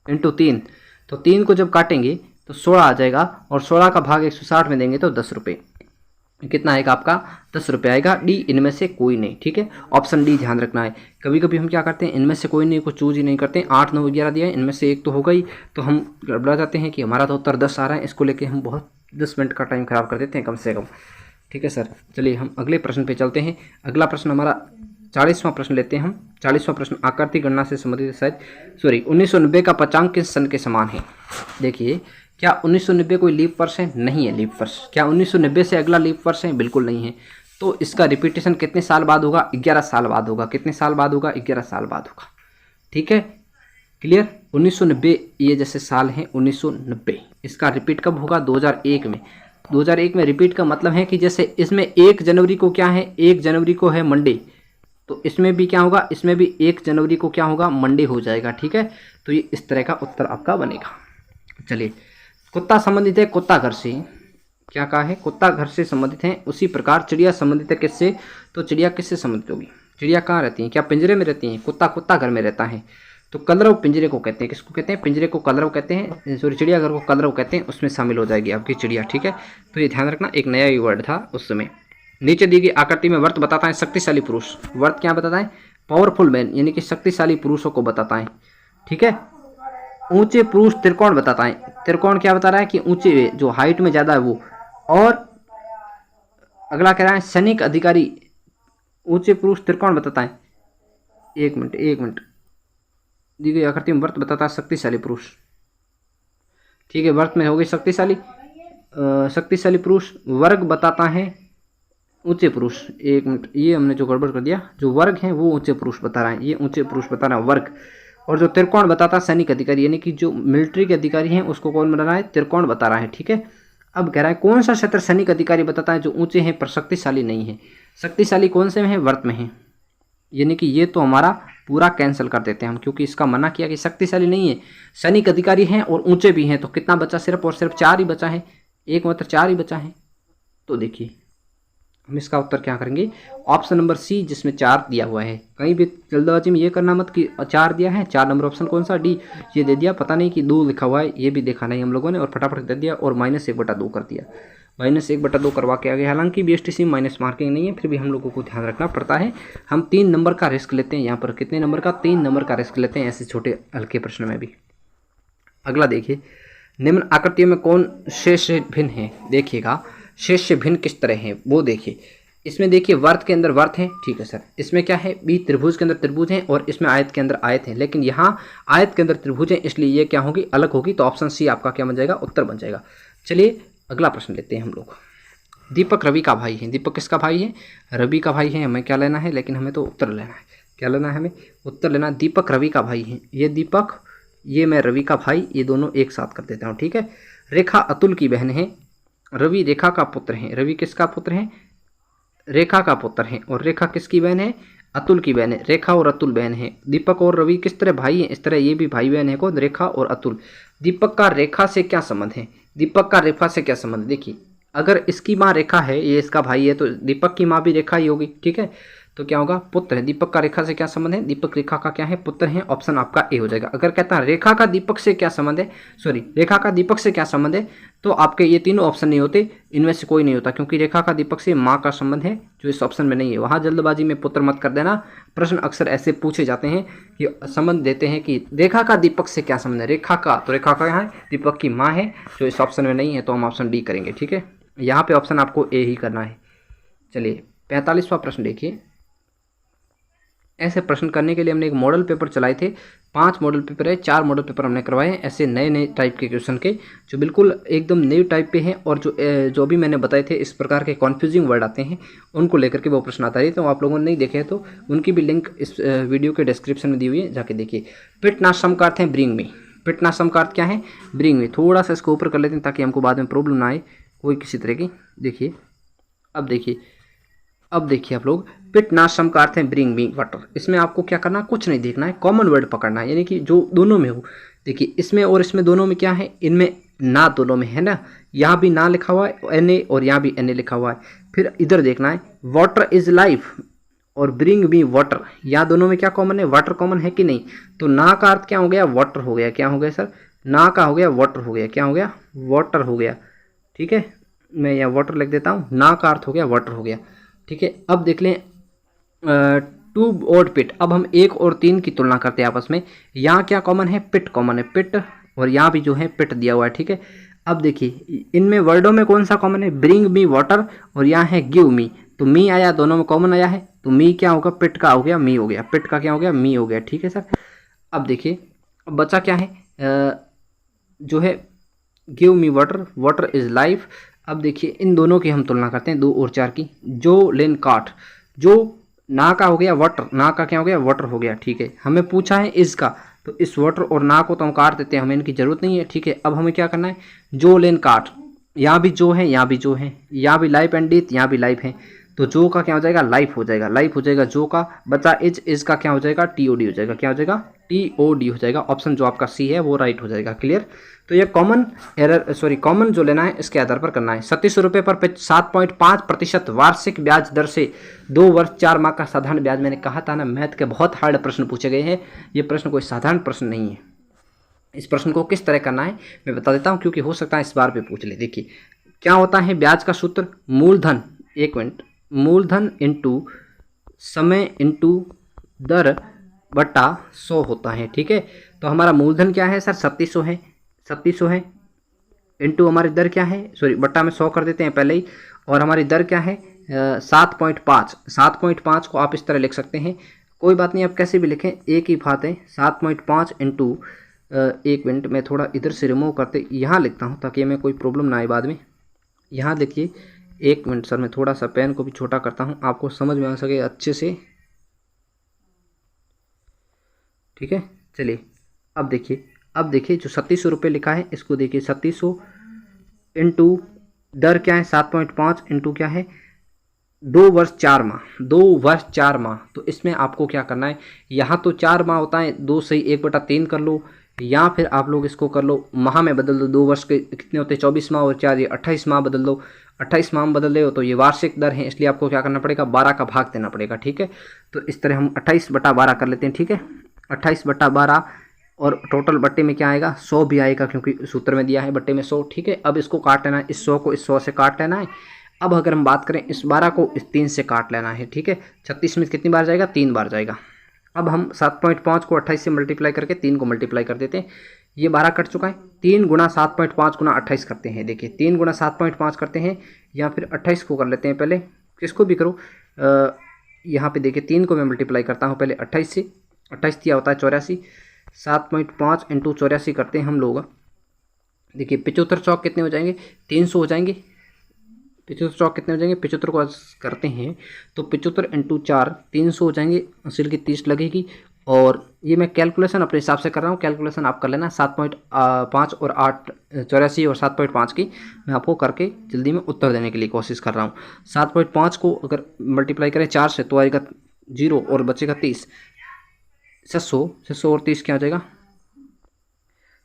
इंटू 3, तो 3 को जब काटेंगे तो 16 आ जाएगा, और 16 का भाग 160 में देंगे तो 10 रुपये। कितना आएगा आपका, 10 रुपये आएगा। डी इनमें से कोई नहीं, ठीक है, ऑप्शन डी ध्यान रखना है। कभी कभी हम क्या करते हैं, इनमें से कोई नहीं को चूज ही नहीं करते। 8 9 11 दिया है, इनमें से एक तो होगा ही, तो हम गड़बड़ा जाते हैं कि हमारा तो उत्तर 10 आ रहा है। इसको लेके हम बहुत 10 मिनट का टाइम खराब कर देते हैं कम से कम, ठीक है सर। चलिए हम अगले प्रश्न पे चलते हैं। अगला प्रश्न हमारा 40वां प्रश्न लेते हैं हम। 40वां प्रश्न आकृति गणना से संबंधित शायद 1990 का पंचांग किस सन के समान है। देखिए, क्या 1990 कोई लीप वर्ष है? नहीं है लीप वर्ष। क्या 1990 से अगला लीप वर्ष है? बिल्कुल नहीं है। तो इसका रिपीटेशन कितने साल बाद होगा? 11 साल बाद होगा। कितने साल बाद होगा? 11 साल बाद होगा। ठीक है, क्लियर। 1990 ये जैसे साल हैं 1990, इसका रिपीट कब होगा? 2001 में। 2001 में रिपीट का मतलब है कि जैसे इसमें 1 जनवरी को क्या है? 1 जनवरी को है मंडे, तो इसमें भी क्या होगा? इसमें भी 1 जनवरी को क्या होगा? मंडे हो जाएगा। ठीक है, तो ये इस तरह का उत्तर आपका बनेगा। चलिए, कुत्ता संबंधित है कुत्ता घर से। क्या कहा है? कुत्ता घर से संबंधित है। उसी प्रकार चिड़िया संबंधित है किससे? तो चिड़िया किससे संबंधित होगी? चिड़िया कहाँ रहती है? क्या पिंजरे में रहती हैं? कुत्ता घर में रहता है। तो कलरव पिंजरे को कहते हैं। किसको कहते हैं? पिंजरे को कलरव कहते हैं। सॉरी, चिड़ियाघर को कलरव कहते हैं। उसमें शामिल हो जाएगी आपकी चिड़िया। ठीक है, तो ये ध्यान रखना, एक नया ही वर्ड था उस समय। नीचे दी गई आकृति में वर्त बताता है शक्तिशाली पुरुष। वर्त क्या बताता है? पावरफुल मैन, यानी कि शक्तिशाली पुरुषों को बताता है। ठीक है, ऊंचे पुरुष त्रिकोण बताता है। त्रिकोण क्या बता रहा है? कि ऊंचे, जो हाइट में ज्यादा है वो। और अगला कह रहा है सैनिक अधिकारी। ऊंचे पुरुष त्रिकोण बताता है। एक मिनट, दी गई आकृति में वर्त बताता है शक्तिशाली पुरुष। ठीक है, वर्त में हो गई शक्तिशाली पुरुष। वर्ग बताता है ऊंचे पुरुष। एक मिनट, ये हमने जो गड़बड़ कर दिया, जो वर्ग है वो ऊंचे पुरुष बता रहा है, ये ऊंचे पुरुष बता रहा है वर्ग। और जो त्रिकोण बताता है सैनिक अधिकारी, यानी कि जो मिलिट्री के अधिकारी हैं उसको कौन बता रहा है? त्रिकोण बता रहा है। ठीक है, अब कह रहा है कौन सा क्षेत्र सैनिक अधिकारी बताता है जो ऊंचे हैं पर शक्तिशाली नहीं है। शक्तिशाली कौन से में है? वर्त में है। यानी कि ये तो हमारा पूरा कैंसिल कर देते हैं हम, क्योंकि इसका मना किया कि शक्तिशाली नहीं है, सैनिक अधिकारी हैं और ऊंचे भी हैं। तो कितना बचा? सिर्फ और सिर्फ 4 ही बचा है। एक मात्र 4 ही बचा है। तो देखिए, हम इसका उत्तर क्या करेंगे? ऑप्शन नंबर सी, जिसमें 4 दिया हुआ है। कहीं भी जल्दबाजी में ये करना मत कि 4 दिया है। 4 नंबर ऑप्शन कौन सा? डी। ये दे दिया, पता नहीं कि 2 लिखा हुआ है, ये भी देखा नहीं हम लोगों ने, और फटाफट दे दिया और -1/2 कर दिया। -1/2 करवा के आ गए। हालांकि BSTC में माइनस मार्किंग नहीं है, फिर भी हम लोगों को ध्यान रखना पड़ता है। हम 3 नंबर का रिस्क लेते हैं यहाँ पर। कितने नंबर का? 3 नंबर का रिस्क लेते हैं ऐसे छोटे हल्के प्रश्न में भी। अगला देखिए, निम्न आकृतियों में कौन शेष भिन्न है? देखिएगा, शेष भिन्न किस तरह है वो देखिए। इसमें देखिए, वर्त के अंदर वर्त है। ठीक है सर, इसमें क्या है? बी त्रिभुज के अंदर त्रिभुज है, और इसमें आयत के अंदर आयत है। लेकिन यहाँ आयत के अंदर त्रिभुज है, इसलिए ये क्या होगी? अलग होगी। तो ऑप्शन सी आपका क्या बन जाएगा? उत्तर बन जाएगा। चलिए, अगला प्रश्न लेते हैं हम लोग। दीपक रवि का भाई है। दीपक किसका भाई है? रवि का भाई है। हमें क्या लेना है? लेकिन हमें तो उत्तर लेना है। क्या लेना है? हमें उत्तर लेना। दीपक रवि का भाई है। ये दीपक, ये मैं रवि का भाई, ये दोनों एक साथ कर देता हूँ। ठीक है, रेखा अतुल की बहन है। रवि रेखा का पुत्र है। रवि किसका पुत्र है? रेखा का पुत्र है। और रेखा किसकी बहन है? अतुल की बहन है। रेखा और अतुल बहन है। दीपक और रवि किस तरह भाई हैं? इस तरह ये भी भाई बहन है। कौन? रेखा और अतुल। दीपक का रेखा से क्या संबंध है? दीपक का रेखा से क्या संबंध? देखिए, अगर इसकी माँ रेखा है, ये इसका भाई है, तो दीपक की माँ भी रेखा ही होगी। ठीक है, तो क्या होगा? पुत्र है। दीपक का रेखा से क्या संबंध है? दीपक रेखा का क्या है? पुत्र है। ऑप्शन आपका ए हो जाएगा। अगर कहता है रेखा का दीपक से क्या संबंध है, रेखा का दीपक से क्या संबंध है, तो आपके ये तीनों ऑप्शन नहीं होते, इनमें से कोई नहीं होता, क्योंकि रेखा का दीपक से माँ का संबंध है, जो इस ऑप्शन में नहीं है। वहाँ जल्दबाजी में पुत्र मत कर देना। प्रश्न अक्सर ऐसे पूछे जाते हैं कि संबंध देते हैं कि रेखा का दीपक से क्या संबंध है। रेखा का, तो रेखा का यहाँ दीपक की माँ है, जो इस ऑप्शन में नहीं है, तो हम ऑप्शन डी करेंगे। ठीक है, यहाँ पे ऑप्शन आपको ए ही करना है। चलिए, 45वां प्रश्न देखिए। ऐसे प्रश्न करने के लिए हमने एक मॉडल पेपर चलाए थे। 5 मॉडल पेपर है, 4 मॉडल पेपर हमने करवाए हैं ऐसे नए टाइप के क्वेश्चन के, जो बिल्कुल एकदम न्यू टाइप पे हैं, और जो भी मैंने बताए थे इस प्रकार के कन्फ्यूजिंग वर्ड आते हैं, उनको लेकर के वो प्रश्न आता है। तो आप लोगों ने नहीं देखे तो उनकी भी लिंक इस वीडियो के डिस्क्रिप्शन में दी हुई है, जाके देखिए। पिट नाशम का अर्थ है ब्रिंग मी। पिट नाशम का अर्थ क्या है? Bring me. थोड़ा सा इसको ऊपर कर लेते हैं ताकि हमको बाद में प्रॉब्लम ना आए कोई किसी तरह की। देखिए, अब देखिए आप लोग, पिट नाशम का अर्थ है ब्रिंग मी वाटर। इसमें आपको क्या करना है? कुछ नहीं देखना है, कॉमन वर्ड पकड़ना है, यानी कि जो दोनों में हो। देखिए, इसमें और इसमें दोनों में क्या है? इनमें ना दोनों में है ना, यहाँ भी ना लिखा हुआ है NA, और यहाँ भी NA लिखा हुआ है। फिर इधर देखना है, वाटर इज लाइफ और ब्रिंग मी वाटर, यहाँ दोनों में क्या कॉमन है? वाटर कॉमन है कि नहीं? तो ना का अर्थ क्या हो गया? वाटर हो गया। क्या हो गया सर? ना का हो गया वाटर हो गया। क्या हो गया? वाटर हो गया। ठीक है, मैं यहाँ वाटर लिख देता हूँ। ना का अर्थ हो गया वाटर हो गया। ठीक है, अब देख लें ट्यूब और पिट। अब हम 1 और 3 की तुलना करते हैं आपस में। यहाँ क्या कॉमन है? पिट कॉमन है, पिट, और यहाँ भी जो है पिट दिया हुआ है। ठीक है, अब देखिए इनमें वर्डों में कौन सा कॉमन है? ब्रिंग मी वाटर, और यहाँ है गिव मी। तो मी आया, दोनों में कॉमन आया है, तो मी क्या होगा, पिट का हो गया मी हो गया, पिट का क्या हो गया मी हो गया। ठीक है सर। अब देखिए अब बचा क्या है, जो है give me water, water is life. अब देखिए इन दोनों की हम तुलना करते हैं 2 और 4 की। जो लेन काट, जो ना का हो गया वाटर, ना का क्या हो गया वाटर हो गया। ठीक है, हमें पूछा है इस का, तो इस वाटर और ना को तो हम काट देते हैं, हमें इनकी जरूरत नहीं है। ठीक है, अब हमें क्या करना है, जो लेन काट, यहाँ भी जो है, यहाँ भी जो है, यहाँ भी लाइफ एंड डेथ, यहाँ भी लाइफ है, तो जो का क्या हो जाएगा लाइफ हो जाएगा, लाइफ हो जाएगा जो का। बचा इज का क्या हो जाएगा टीओडी हो जाएगा, क्या हो जाएगा टीओडी हो जाएगा। ऑप्शन जो आपका सी है वो राइट हो जाएगा। क्लियर। तो ये कॉमन एरर कॉमन जो लेना है इसके आधार पर करना है। 3700 रुपये पर 7.5% वार्षिक ब्याज दर से 2 वर्ष 4 माह का साधारण ब्याज। मैंने कहा था ना मैथ के बहुत हार्ड प्रश्न पूछे गए हैं, ये प्रश्न कोई साधारण प्रश्न नहीं है। इस प्रश्न को किस तरह करना है मैं बता देता हूँ, क्योंकि हो सकता है इस बार पे पूछ ले। देखिए क्या होता है ब्याज का सूत्र, मूलधन, एक मिनट, मूलधन इंटू समय इंटू दर बटा 100 होता है। ठीक है, तो हमारा मूलधन क्या है सर 3700 है, 3700 है, इंटू हमारी दर क्या है, बट्टा में 100 कर देते हैं पहले ही, और हमारी दर क्या है 7.5। 7.5 को आप इस तरह लिख सकते हैं, कोई बात नहीं आप कैसे भी लिखें एक ही बात है। 7.5 इंटू, एक मिनट मैं थोड़ा इधर से रिमूव करते यहाँ लिखता हूँ ताकि हमें कोई प्रॉब्लम ना आए बाद में। यहाँ देखिए एक मिनट सर, मैं थोड़ा सा पेन को भी छोटा करता हूँ आपको समझ में आ सके अच्छे से। ठीक है, चलिए अब देखिए जो 3700 रुपये लिखा है इसको देखिए, 3700 इंटू दर क्या है 7.5 इंटू क्या है 2 वर्ष 4 माह, 2 वर्ष 4 माह। तो इसमें आपको क्या करना है, यहाँ तो 4 माह होता है, 2 सही 1/3 कर लो, या फिर आप लोग इसको कर लो माह में बदल दो। 2 वर्ष के कितने होते हैं 24 माह, और 4 ये 28 माह बदल दो। 28 माह में बदल रहे हो तो ये वार्षिक दर है, इसलिए आपको क्या करना पड़ेगा 12 का भाग देना पड़ेगा। ठीक है, तो इस तरह हम 28/12 कर लेते हैं। ठीक है, 28/12, और टोटल बट्टे में क्या आएगा 100 भी आएगा, क्योंकि सूत्र में दिया है बट्टे में 100। ठीक है, अब इसको काट लेना है, इस 100 को इस 100 से काट लेना है। अब अगर हम बात करें इस 12 को इस 3 से काट लेना है। ठीक है, 36 में कितनी बार जाएगा 3 बार जाएगा। अब हम 7.5 को 28 से मल्टीप्लाई करके 3 को मल्टीप्लाई कर देते हैं, ये 12 कट चुका है। 3 गुणा 7.5 गुणा 28 करते हैं। देखिए 3 गुणा 7.5 करते हैं, या फिर 28 को कर लेते हैं पहले, किसको भी करो। यहाँ पे देखिए 3 को मैं मल्टीप्लाई करता हूँ पहले 28 से, 28 दिया होता है 84, 7.5 इंटू 84 करते हैं हम लोग। देखिए 75 चौक कितने हो जाएंगे 300 हो जाएंगे। 75 चौक कितने हो जाएंगे, 75 को करते हैं तो 75 इंटू 4 300 हो जाएंगे, असिल की 30 लगेगी। और ये मैं कैलकुलेशन अपने हिसाब से कर रहा हूँ, कैलकुलेशन आप कर लेना। 7.5 और 8 84 और 7.5 की मैं आपको करके जल्दी में उत्तर देने के लिए कोशिश कर रहा हूँ। 7.5 को अगर मल्टीप्लाई करें 4 से तो आएगा 0 और बचेगा 30। 600 और 30 क्या हो जाएगा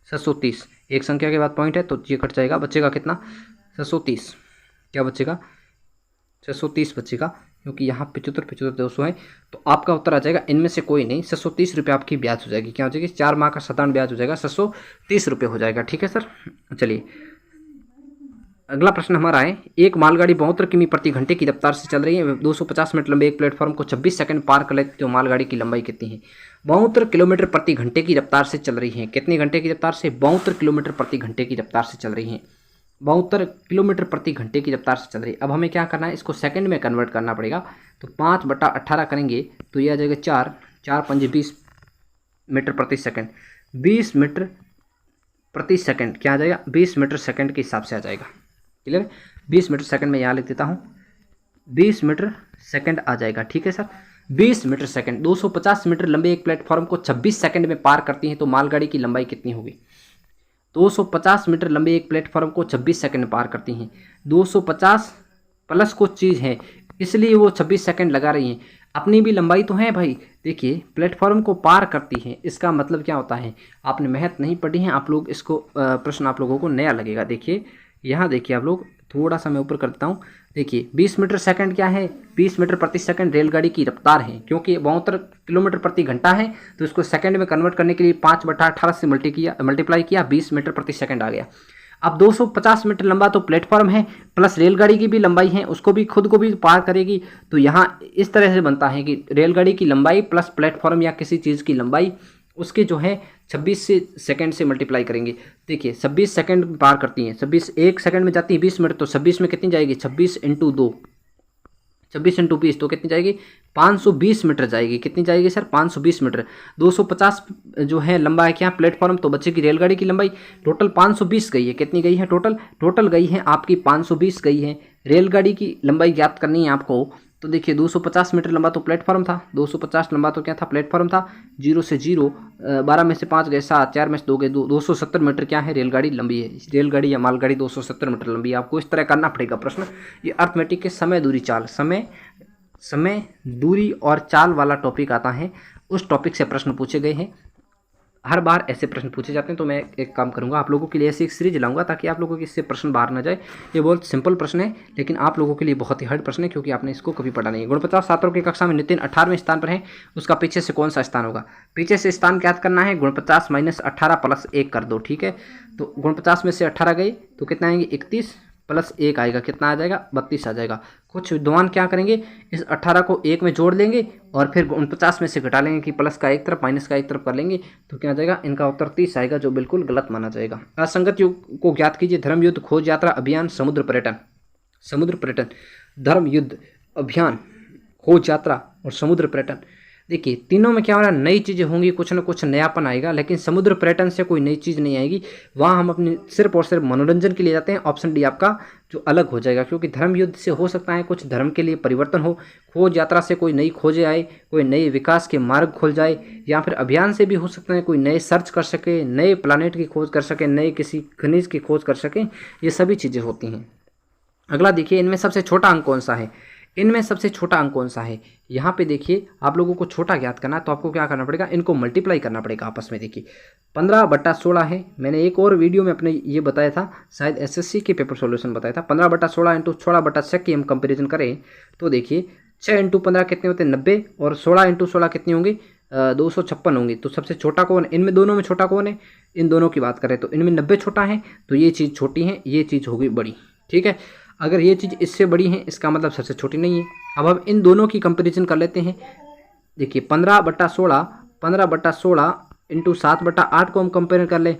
730। एक संख्या के बाद पॉइंट है तो ये कट जाएगा, बचेगा कितना 630। क्या बचेगा 630 बचेगा, क्योंकि यहाँ 75 200 है, तो आपका उत्तर आ जाएगा इनमें से कोई नहीं। 630 रुपये आपकी ब्याज हो जाएगी। क्या हो जाएगी 4 माह का साधारण ब्याज हो जाएगा 630 रुपये हो जाएगा। ठीक है सर, चलिए अगला प्रश्न हमारा है, एक मालगाड़ी 72 किमी प्रति घंटे की रफ्तार से चल रही है, 250 मिनट लंबे एक प्लेटफॉर्म को 26 सेकंड पार कर लेती है, तो मालगाड़ी की लंबाई कितनी है। 72 किलोमीटर प्रति घंटे की रफ्तार से चल रही है, कितने घंटे की रफ्तार से 72 किलोमीटर प्रति घंटे की रफ्तार से चल रही है, 72 किलोमीटर प्रति घंटे की रफ्तार से चल रही है। अब हमें क्या करना है, इसको सेकंड में कन्वर्ट करना पड़ेगा, तो 5/18 करेंगे तो ये आ जाएगा 4 5 20 मीटर प्रति सेकंड, 20 मीटर प्रति सेकंड क्या आ जाएगा 20 मीटर सेकंड के हिसाब से आ जाएगा। क्लियर, 20 मीटर सेकंड में यहाँ लिख देता हूँ, 20 मीटर सेकंड आ जाएगा। ठीक है सर, 20 मीटर सेकंड, 250 मीटर लंबे एक प्लेटफॉर्म को 26 सेकंड में पार करती है, तो मालगाड़ी की लंबाई कितनी होगी। 250 मीटर लंबे एक प्लेटफॉर्म को 26 सेकंड में पार करती हैं, 250 प्लस कुछ चीज़ है इसलिए वो 26 सेकंड लगा रही हैं, अपनी भी लंबाई तो है भाई। देखिए प्लेटफॉर्म को पार करती हैं, इसका मतलब क्या होता है, आपने मेहनत नहीं पढ़ी है आप लोग, इसको प्रश्न आप लोगों को नया लगेगा। देखिए यहाँ देखिए आप लोग, थोड़ा सा मैं ऊपर करता हूँ, देखिए 20 मीटर सेकंड क्या है, 20 मीटर प्रति सेकंड रेलगाड़ी की रफ्तार है, क्योंकि 72 किलोमीटर प्रति घंटा है तो इसको सेकंड में कन्वर्ट करने के लिए 5/18 से मल्टीप्लाई किया, 20 मीटर प्रति सेकंड आ गया। अब 250 मीटर लंबा तो प्लेटफॉर्म है, प्लस रेलगाड़ी की भी लंबाई है, उसको भी खुद को भी पार करेगी, तो यहाँ इस तरह से बनता है कि रेलगाड़ी की लंबाई प्लस प्लेटफॉर्म या किसी चीज़ की लंबाई उसके जो है 26 सेकंड से मल्टीप्लाई करेंगे। देखिए 26 सेकंड पार करती हैं, 26 एक सेकंड में जाती है 20 मिनट, तो 26 में कितनी जाएगी 26 × 2, 26 इंटू 20 तो कितनी जाएगी 520 मीटर जाएगी। कितनी जाएगी सर 520 मीटर। 250 जो है लंबा है क्या प्लेटफॉर्म, तो बच्चे की रेलगाड़ी की लंबाई टोटल 520 गई है। कितनी गई है टोटल गई है आपकी 520 गई है। रेलगाड़ी की लंबाई ज्ञात करनी है आपको, तो देखिए 250 मीटर लंबा तो प्लेटफॉर्म था, 250 लंबा तो क्या था प्लेटफॉर्म था। 0 से 0 12 में से 5 गए 7, 4 में से 2 गए 2, 270 मीटर क्या है रेलगाड़ी लंबी है। रेलगाड़ी या मालगाड़ी 270 मीटर लंबी है। आपको इस तरह करना पड़ेगा प्रश्न। ये अर्थमेटिक के समय दूरी चाल, समय दूरी और चाल वाला टॉपिक आता है, उस टॉपिक से प्रश्न पूछे गए हैं। हर बार ऐसे प्रश्न पूछे जाते हैं, तो मैं एक काम करूंगा आप लोगों के लिए ऐसी एक सीरीज लाऊंगा ताकि आप लोगों के इससे प्रश्न बाहर ना जाए। ये बहुत सिंपल प्रश्न है लेकिन आप लोगों के लिए बहुत ही हार्ड प्रश्न है क्योंकि आपने इसको कभी पढ़ा नहीं है। गुणपचास छात्रों की कक्षा में नितिन 18वें स्थान पर है, उसका पीछे से कौन सा स्थान होगा। पीछे से स्थान ज्ञात करना है, गुणपचास माइनस 18 प्लस 1 कर दो, ठीक है। तो गुणपचास में से 18 गए तो कितना आएंगे 31 प्लस 1 आएगा, कितना आ जाएगा 32 आ जाएगा। कुछ विद्वान क्या करेंगे इस 18 को 1 में जोड़ लेंगे और फिर 49 में से घटा लेंगे कि प्लस का एक तरफ माइनस का एक तरफ कर लेंगे, तो क्या आ जाएगा इनका उत्तर 30 आएगा, जो बिल्कुल गलत माना जाएगा। असंगत युग को ज्ञात कीजिए। धर्म युद्ध, खोज यात्रा अभियान, समुद्र पर्यटन। धर्म युद्ध, अभियान, खोज यात्रा और समुद्र पर्यटन। देखिए तीनों में क्या हो रहा है, नई चीज़ें होंगी, कुछ ना कुछ नयापन आएगा, लेकिन समुद्र पर्यटन से कोई नई चीज़ नहीं आएगी। वहाँ हम अपने सिर्फ और सिर्फ मनोरंजन के लिए जाते हैं। ऑप्शन डी आपका जो अलग हो जाएगा, क्योंकि धर्म युद्ध से हो सकता है कुछ धर्म के लिए परिवर्तन हो, खोज यात्रा से कोई नई खोजें आए, कोई नए विकास के मार्ग खोल जाए, या फिर अभियान से भी हो सकता है कोई नए सर्च कर सके, नए प्लानेट की खोज कर सके, नए किसी खनिज की खोज कर सके। ये सभी चीज़ें होती हैं। अगला देखिए, इनमें सबसे छोटा अंक कौन सा है। इनमें सबसे छोटा अंक कौन सा है, यहाँ पे देखिए आप लोगों को छोटा ज्ञात करना है तो आपको क्या करना पड़ेगा, इनको मल्टीप्लाई करना पड़ेगा आपस में। देखिए 15/16 है, मैंने एक और वीडियो में अपने ये बताया था, शायद एसएससी के पेपर सॉल्यूशन बताया था। 15/16 इंटू 16/6 की हम कंपेरिजन करें तो देखिए 6 इंटू 15 कितने होते हैं 90, और 16 इंटू 16 कितने होंगे 256 होंगे। तो सबसे छोटा कौन है इनमें दोनों में, छोटा कौन है, इन दोनों की बात करें तो इनमें 90 छोटा है, तो ये चीज़ छोटी है, ये चीज़ होगी बड़ी, ठीक है। अगर ये चीज़ इससे बड़ी है इसका मतलब सबसे छोटी नहीं है। अब हम इन दोनों की कंपैरिजन कर लेते हैं। देखिए 15/16 इंटू 7/8 को हम कंपेयर कर लें,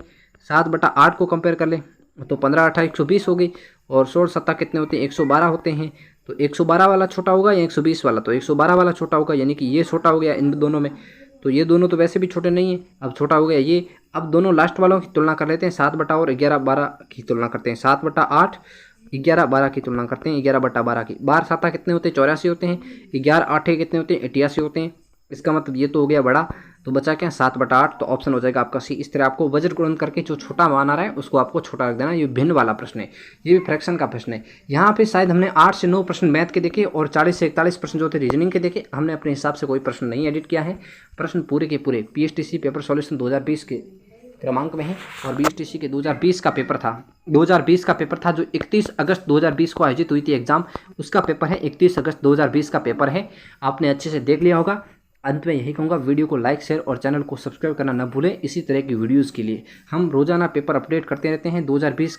7/8 को कंपेयर कर लें तो 15×8 120 हो गई, और 16×7 कितने होते हैं 112 होते हैं। तो 112 वाला छोटा होगा या 120 वाला, तो 112 वाला छोटा होगा, यानी कि ये छोटा हो गया इन दोनों में। तो ये दोनों तो वैसे भी छोटे नहीं हैं, अब छोटा हो गया ये। अब दोनों लास्ट वालों की तुलना कर लेते हैं, 7 और 11/12 की तुलना करते हैं, 7/8 11/12 की तुलना करते हैं, 11/12 की। 12×7 कितने होते हैं 84 होते हैं, 11×8 कितने होते हैं 88 होते हैं। इसका मतलब ये तो हो गया बड़ा, तो बचा क्या 7/8, तो ऑप्शन हो जाएगा आपका सी। इस तरह आपको वज्र गुणन करके जो छोटा मान आ रहा है उसको आपको छोटा रख देना। ये भिन्न वाला प्रश्न है, ये भी फ्रैक्शन का प्रश्न है। यहाँ पे शायद हमने 8 से 9 प्रश्न मैथ के देखे और 40 से 41 प्रश्न जो थे रीजनिंग के देखे। हमने अपने हिसाब से कोई प्रश्न नहीं एडिट किया है। प्रश्न पूरे के पूरे पीएचटीसी पेपर सॉल्यूशन 2020 के क्रमांक में है, और बीएचटीसी के 2020 का पेपर था, 2020 का पेपर था जो 31 अगस्त 2020 को आयोजित हुई थी एग्जाम, उसका पेपर है, 31 अगस्त 2020 का पेपर है। आपने अच्छे से देख लिया होगा। अंत में यही कहूँगा, वीडियो को लाइक शेयर और चैनल को सब्सक्राइब करना न भूलें। इसी तरह की वीडियोस के लिए हम रोजाना पेपर अपडेट करते रहते हैं। 2021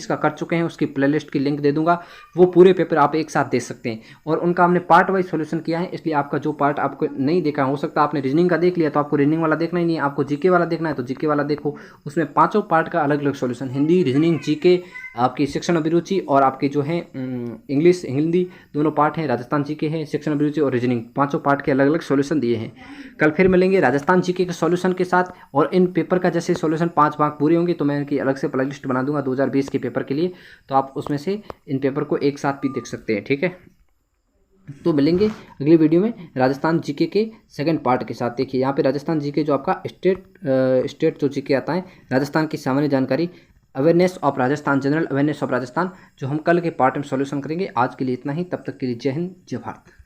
का कर चुके हैं, उसकी प्लेलिस्ट की लिंक दे दूंगा, वो पूरे पेपर आप एक साथ देख सकते हैं। और उनका हमने पार्ट वाइज सॉल्यूशन किया है, इसलिए आपका जो पार्ट आपको नहीं देखा, हो सकता है आपने रीजनिंग का देख लिया तो आपको रीजनिंग वाला देखना ही नहीं है, आपको जीके वाला देखना है तो जीके वाला देखो। उसमें 5 पार्ट का अलग अलग सॉल्यूशन, हिंदी, रीजनिंग, जीके, आपकी शिक्षण अभिरुचि और आपकी जो है इंग्लिश हिंदी दोनों पार्ट हैं, राजस्थान जीके है, शिक्षण अभिरुचि और रीजनिंग, 5 पार्ट के अलग अलग सॉल्यूशन दिए हैं। कल फिर मिलेंगे राजस्थान जीके के सॉल्यूशन के साथ, और इन पेपर का जैसे सॉल्यूशन 5 भाग पूरे होंगे तो मैं इनकी अलग से प्ले लिस्ट बना दूंगा 2020 के पेपर के लिए, तो आप उसमें से इन पेपर को एक साथ भी देख सकते हैं, ठीक है। तो मिलेंगे अगली वीडियो में राजस्थान जीके के सेकंड पार्ट के साथ। देखिए यहाँ पे राजस्थान जीके जो आपका स्टेट जो जीके आता है, राजस्थान की सामान्य जानकारी, awareness of Rajasthan, general awareness of Rajasthan, जो हम कल के पार्ट में सॉल्यूशन करेंगे। आज के लिए इतना ही, तब तक के लिए जय हिंद जय भारत।